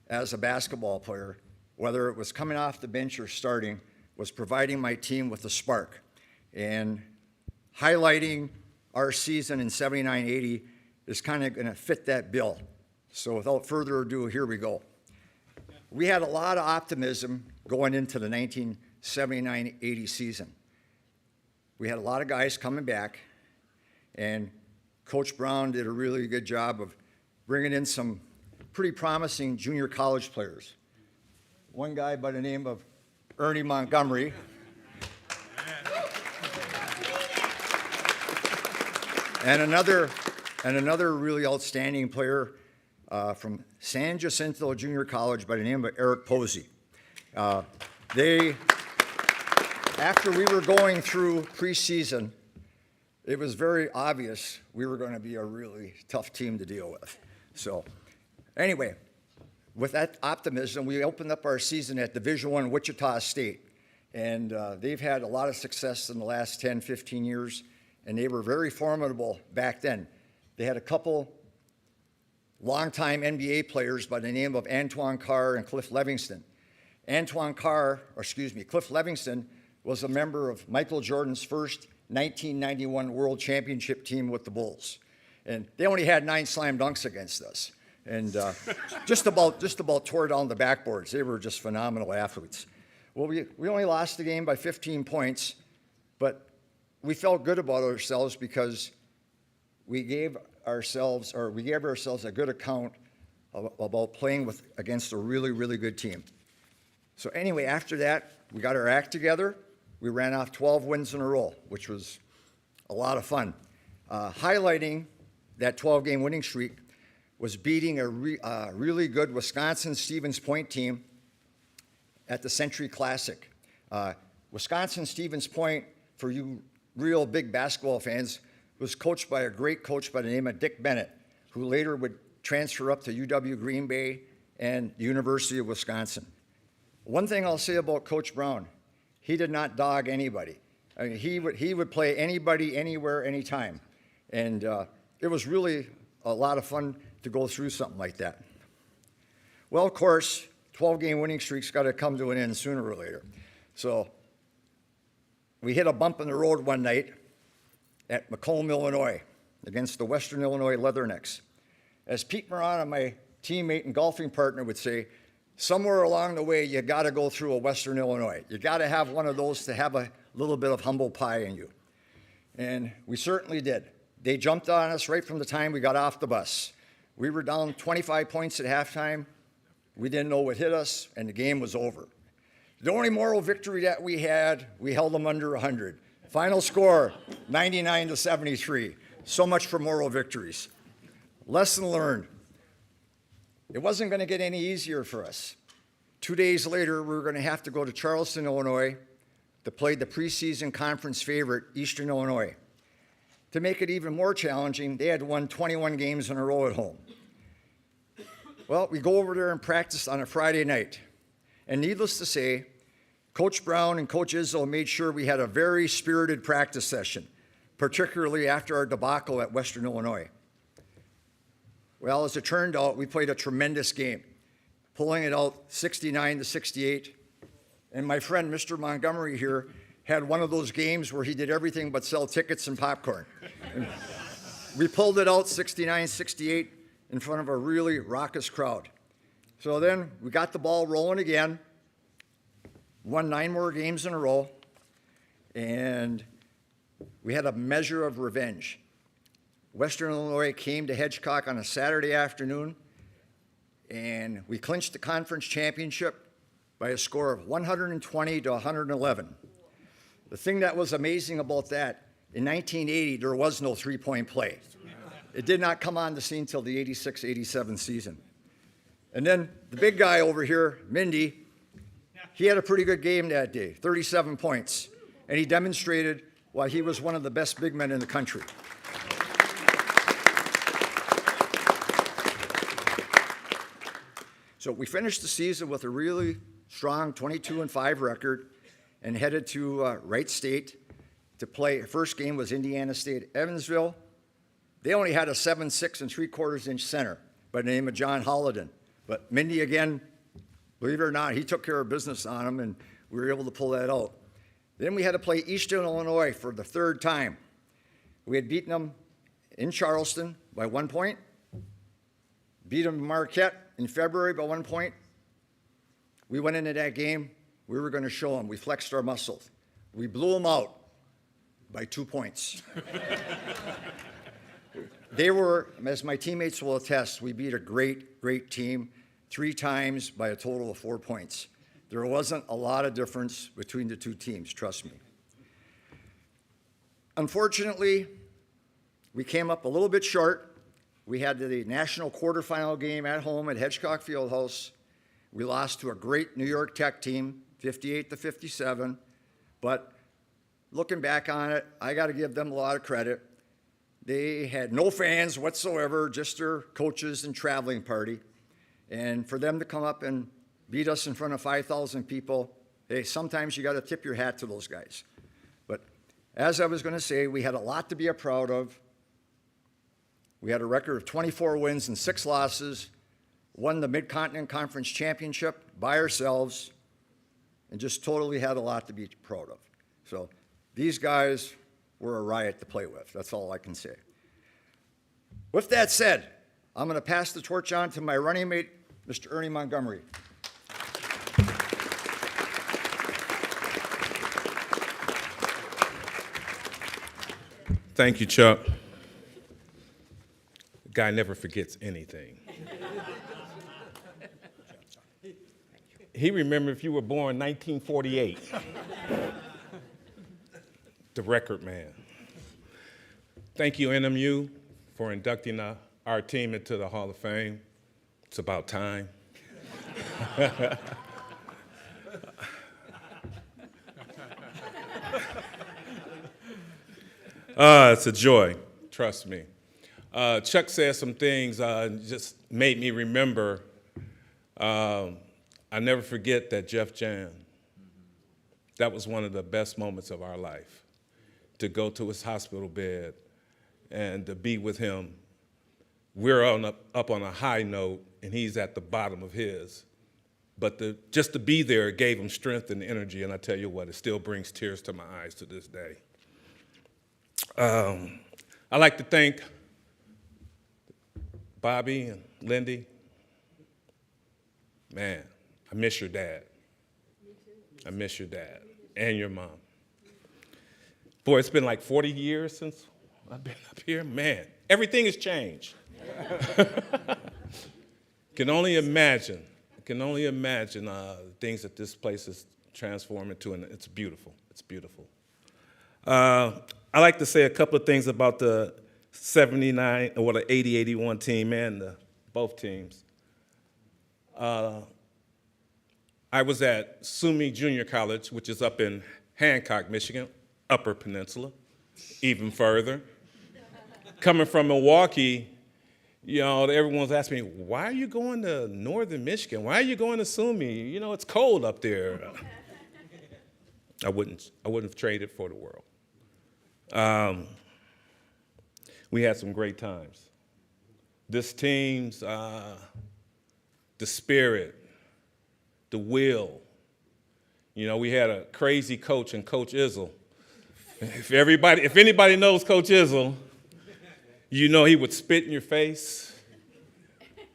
as a basketball player, whether it was coming off the bench or starting, was providing my team with a spark. And highlighting our season in 79-80 is kind of going to fit that bill. So without further ado, here we go. We had a lot of optimism going into the 1979-80 season. We had a lot of guys coming back, and Coach Brown did a really good job of bringing in some pretty promising junior college players. One guy by the name of Ernie Montgomery. And another really outstanding player from San Jacinto Junior College by the name of Eric Posey. After we were going through preseason, it was very obvious we were going to be a really tough team to deal with. So anyway, with that optimism, we opened up our season at Division I Wichita State. And they've had a lot of success in the last 10, 15 years, and they were very formidable back then. They had a couple longtime NBA players by the name of Antoine Carr and Cliff Livingston. Cliff Livingston was a member of Michael Jordan's first 1991 World Championship team with the Bulls. And they only had 9 slam dunks against us. And just about tore down the backboards. They were just phenomenal athletes. Well, we only lost the game by 15 points, but we felt good about ourselves because we gave ourselves a good account about playing against a really, really good team. So anyway, after that, we got our act together. We ran off 12 wins in a row, which was a lot of fun. Highlighting that 12-game winning streak was beating a really good Wisconsin-Stevens Point team at the Century Classic. Wisconsin-Stevens Point, for you real big basketball fans, was coached by a great coach by the name of Dick Bennett, who later would transfer up to UW Green Bay and the University of Wisconsin. One thing I'll say about Coach Brown, he did not dog anybody. I mean, he would play anybody, anywhere, anytime. And it was really a lot of fun to go through something like that. Well, of course, 12-game winning streaks got to come to an end sooner or later. So we hit a bump in the road one night at Macomb, Illinois, against the Western Illinois Leathernecks. As Pete Marana, my teammate and golfing partner, would say, somewhere along the way, you got to go through a Western Illinois. You got to have one of those to have a little bit of humble pie in you. And we certainly did. They jumped on us right from the time we got off the bus. We were down 25 points at halftime. We didn't know what hit us, and the game was over. The only moral victory that we had, we held them under 100. Final score, 99-73. So much for moral victories. Lesson learned. It wasn't going to get any easier for us. 2 days later, we were going to have to go to Charleston, Illinois, to play the preseason conference favorite, Eastern Illinois. To make it even more challenging, they had won 21 games in a row at home. Well, we go over there and practice on a Friday night. And needless to say, Coach Brown and Coach Izzo made sure we had a very spirited practice session, particularly after our debacle at Western Illinois. Well, as it turned out, we played a tremendous game, pulling it out 69-68. And my friend, Mr. Montgomery here, had one of those games where he did everything but sell tickets and popcorn. And we pulled it out 69-68 in front of a really raucous crowd. So then we got the ball rolling again, won 9 more games in a row, and we had a measure of revenge. Western Illinois came to Hedgecock on a Saturday afternoon, and we clinched the conference championship by a score of 120-111. The thing that was amazing about that, in 1980, there was no three-point play. It did not come on the scene until the 86-87 season. And then the big guy over here, Mindy, he had a pretty good game that day, 37 points, and he demonstrated why he was one of the best big men in the country. So we finished the season with a really strong 22-5 record and headed to Wright State to play. First game was Indiana State Evansville. They only had a 7'6" and 3/4-inch center by the name of John Hollidan. But Mindy, again, believe it or not, he took care of business on him, and we were able to pull that out. Then we had to play Eastern Illinois for the 3rd time. We had beaten them in Charleston by 1 point, beat them in Marquette in February by 1 point. We went into that game, we were going to show them. We flexed our muscles. We blew them out by 2 points. They were, as my teammates will attest, we beat a great, great team 3 times by a total of 4 points. There wasn't a lot of difference between the 2 teams, trust me. Unfortunately, we came up a little bit short. We had the national quarterfinal game at home at Hedgecock Fieldhouse. We lost to a great New York Tech team, 58-57. But looking back on it, I got to give them a lot of credit. They had no fans whatsoever, just their coaches and traveling party. And for them to come up and beat us in front of 5,000 people, hey, sometimes you got to tip your hat to those guys. But as I was going to say, we had a lot to be proud of. We had a record of 24 wins and 6 losses, won the Mid-Continent Conference Championship by ourselves, and just totally had a lot to be proud of. So these guys were a riot to play with. That's all I can say. With that said, I'm going to pass the torch on to my running mate, Mr. Ernie Montgomery. Thank you, Chuck. The guy never forgets anything. He remembered if you were born 1948. The record man. Thank you, NMU, for inducting our team into the Hall of Fame. It's about time. It's a joy, trust me. Chuck said some things just made me remember. I never forget that Jeff Jan, that was one of the best moments of our life, to go to his hospital bed and to be with him. We're up on a high note, and he's at the bottom of his. But just to be there gave him strength and energy, and I tell you what, it still brings tears to my eyes to this day. I'd like to thank Bobby and Lindy. Man, I miss your dad. Me too. I miss your dad and your mom. Boy, it's been like 40 years since I've been up here. Man, everything has changed. Can only imagine things that this place is transformed into, and it's beautiful. It's beautiful. I like to say a couple of things about the 79 or the 80-81 team and both teams. I was at SUNY Junior College, which is up in Hancock, Michigan, Upper Peninsula, even further. Coming from Milwaukee, you know, everyone's asking me, why are you going to Northern Michigan? Why are you going to SUNY? You know, it's cold up there. I wouldn't have traded it for the world. We had some great times. This team's, the spirit, the will. You know, we had a crazy coach in Coach Izzle. If anybody knows Coach Izzle, you know he would spit in your face.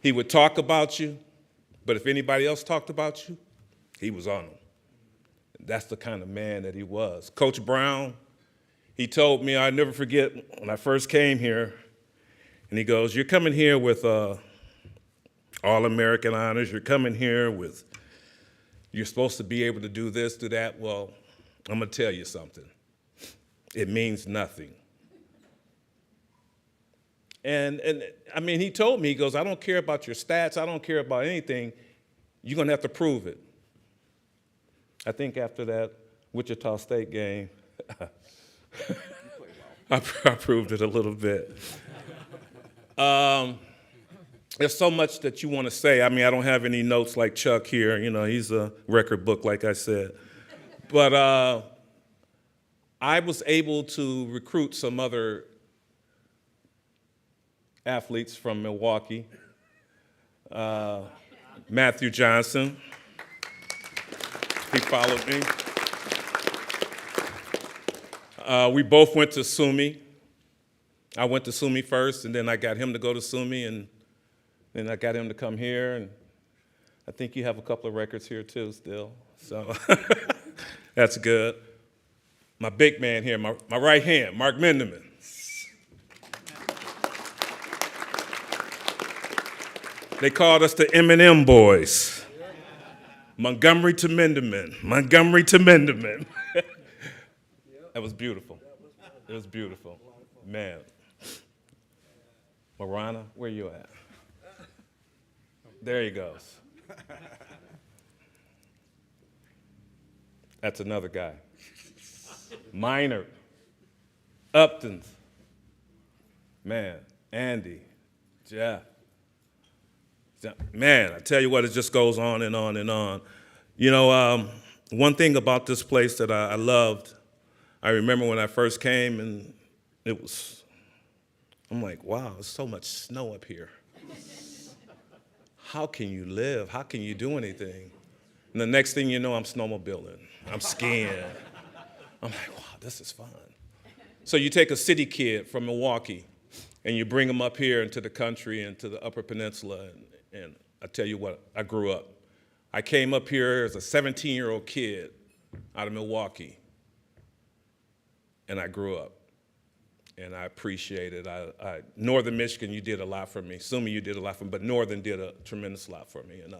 He would talk about you, but if anybody else talked about you, he was on them. That's the kind of man that he was. Coach Brown, he told me, I'll never forget when I first came here, and he goes, you're coming here with All-American honors, you're coming here with, you're supposed to be able to do this, do that. Well, I'm gonna tell you something. It means nothing. And I mean, he told me, he goes, I don't care about your stats, I don't care about anything, you're gonna have to prove it. I think after that Wichita State game, I proved it a little bit. There's so much that you want to say. I mean, I don't have any notes like Chuck here. You know, he's a record book, like I said. But I was able to recruit some other athletes from Milwaukee. Matthew Johnson, he followed me. We both went to SUNY. I went to SUNY first, and then I got him to go to SUNY, and then I got him to come here, and I think you have a couple of records here too still, so that's good. My big man here, my right hand, Mark Mendeman. They called us the M&M boys. Montgomery to Mendeman, Montgomery to Mendeman. That was beautiful. It was beautiful, man. Marana, where you at? There he goes. That's another guy. Minor, Upton's, man, Andy, Jeff. Man, I tell you what, it just goes on and on and on. You know, one thing about this place that I loved, I remember when I first came, and I'm like, wow, there's so much snow up here. How can you live? How can you do anything? And the next thing you know, I'm snowmobiling. I'm skiing. I'm like, wow, this is fun. So you take a city kid from Milwaukee, and you bring him up here into the country and to the Upper Peninsula, and I tell you what, I grew up. I came up here as a 17-year-old kid out of Milwaukee, and I grew up. And I appreciate it. Northern Michigan, you did a lot for me. SUNY, you did a lot for me, but Northern did a tremendous lot for me. And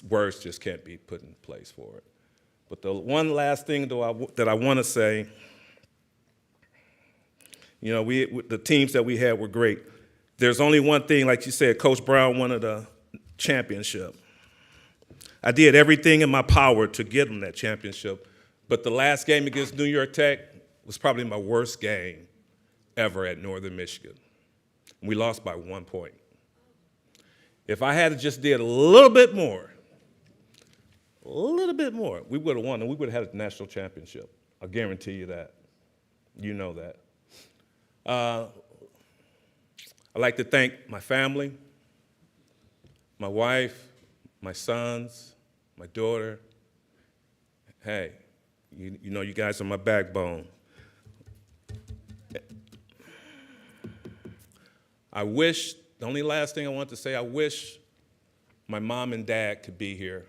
words just can't be put in place for it. But the one last thing that I want to say, you know, the teams that we had were great. There's only one thing, like you said, Coach Brown wanted a championship. I did everything in my power to get him that championship. But the last game against New York Tech was probably my worst game ever at Northern Michigan. We lost by 1 point. If I had just did a little bit more, we would have won, and we would have had a national championship. I guarantee you that. You know that. I'd like to thank my family, my wife, my sons, my daughter. Hey, you know you guys are my backbone. The only last thing I want to say, I wish my mom and dad could be here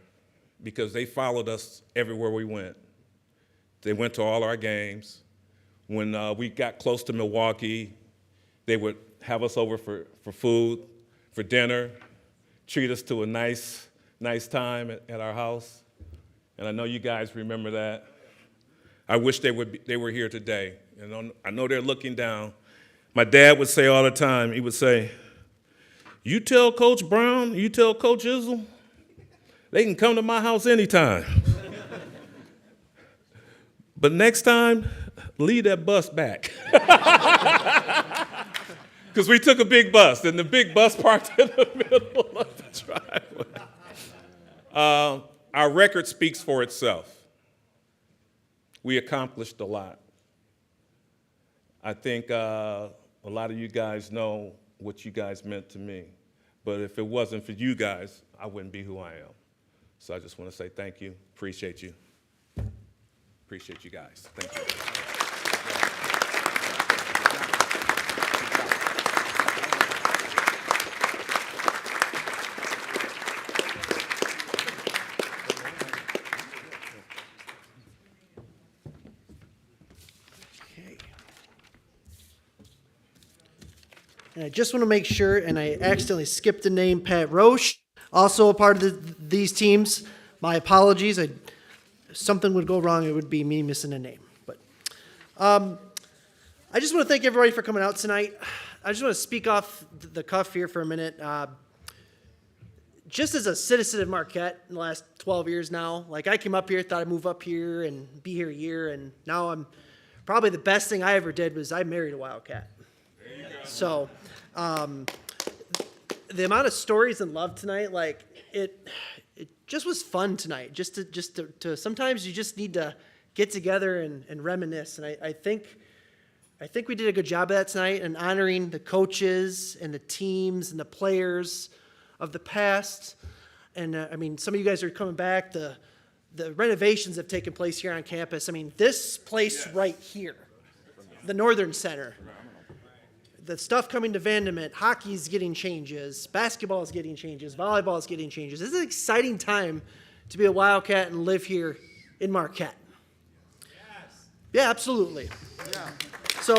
because they followed us everywhere we went. They went to all our games. When we got close to Milwaukee, they would have us over for food, for dinner, treat us to a nice time at our house. And I know you guys remember that. I wish they were here today. And I know they're looking down. My dad would say all the time, he would say, you tell Coach Brown, you tell Coach Izzle, they can come to my house anytime. But next time, leave that bus back. Because we took a big bus, and the big bus parked in the middle of the driveway. Our record speaks for itself. We accomplished a lot. I think a lot of you guys know what you guys meant to me. But if it wasn't for you guys, I wouldn't be who I am. So I just want to say thank you. Appreciate you. Appreciate you guys. Thank you. Okay. And I just want to make sure, and I accidentally skipped the name Pat Roche, also a part of these teams. My apologies. If something would go wrong, it would be me missing a name. But I just want to thank everybody for coming out tonight. I just want to speak off the cuff here for a minute. Just as a citizen of Marquette in the last 12 years now, like I came up here, thought I'd move up here and be here a year, and now I'm probably the best thing I ever did was I married a Wildcat. So the amount of stories and love tonight, like it just was fun tonight. Just to sometimes you just need to get together and reminisce, and I think we did a good job of that tonight and honoring the coaches and the teams and the players of the past. And I mean, some of you guys are coming back. The renovations have taken place here on campus. I mean, this place right here, the Northern Center, the stuff coming to Vandermint, hockey's getting changes, basketball is getting changes, volleyball is getting changes. This is an exciting time to be a Wildcat and live here in Marquette. Yes. Yeah, absolutely. Yeah. So,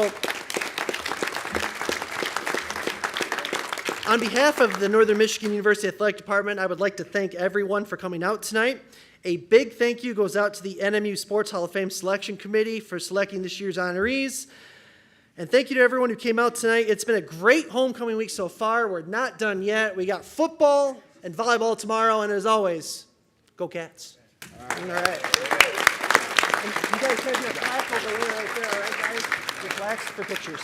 on behalf of the Northern Michigan University Athletic Department, I would like to thank everyone for coming out tonight. A big thank you goes out to the NMU Sports Hall of Fame Selection Committee for selecting this year's honorees. And thank you to everyone who came out tonight. It's been a great homecoming week so far. We're not done yet. We got football and volleyball tomorrow, and as always, go Cats. All right. And you guys have your plaque over there right there, all right, guys? Your plaques for pictures.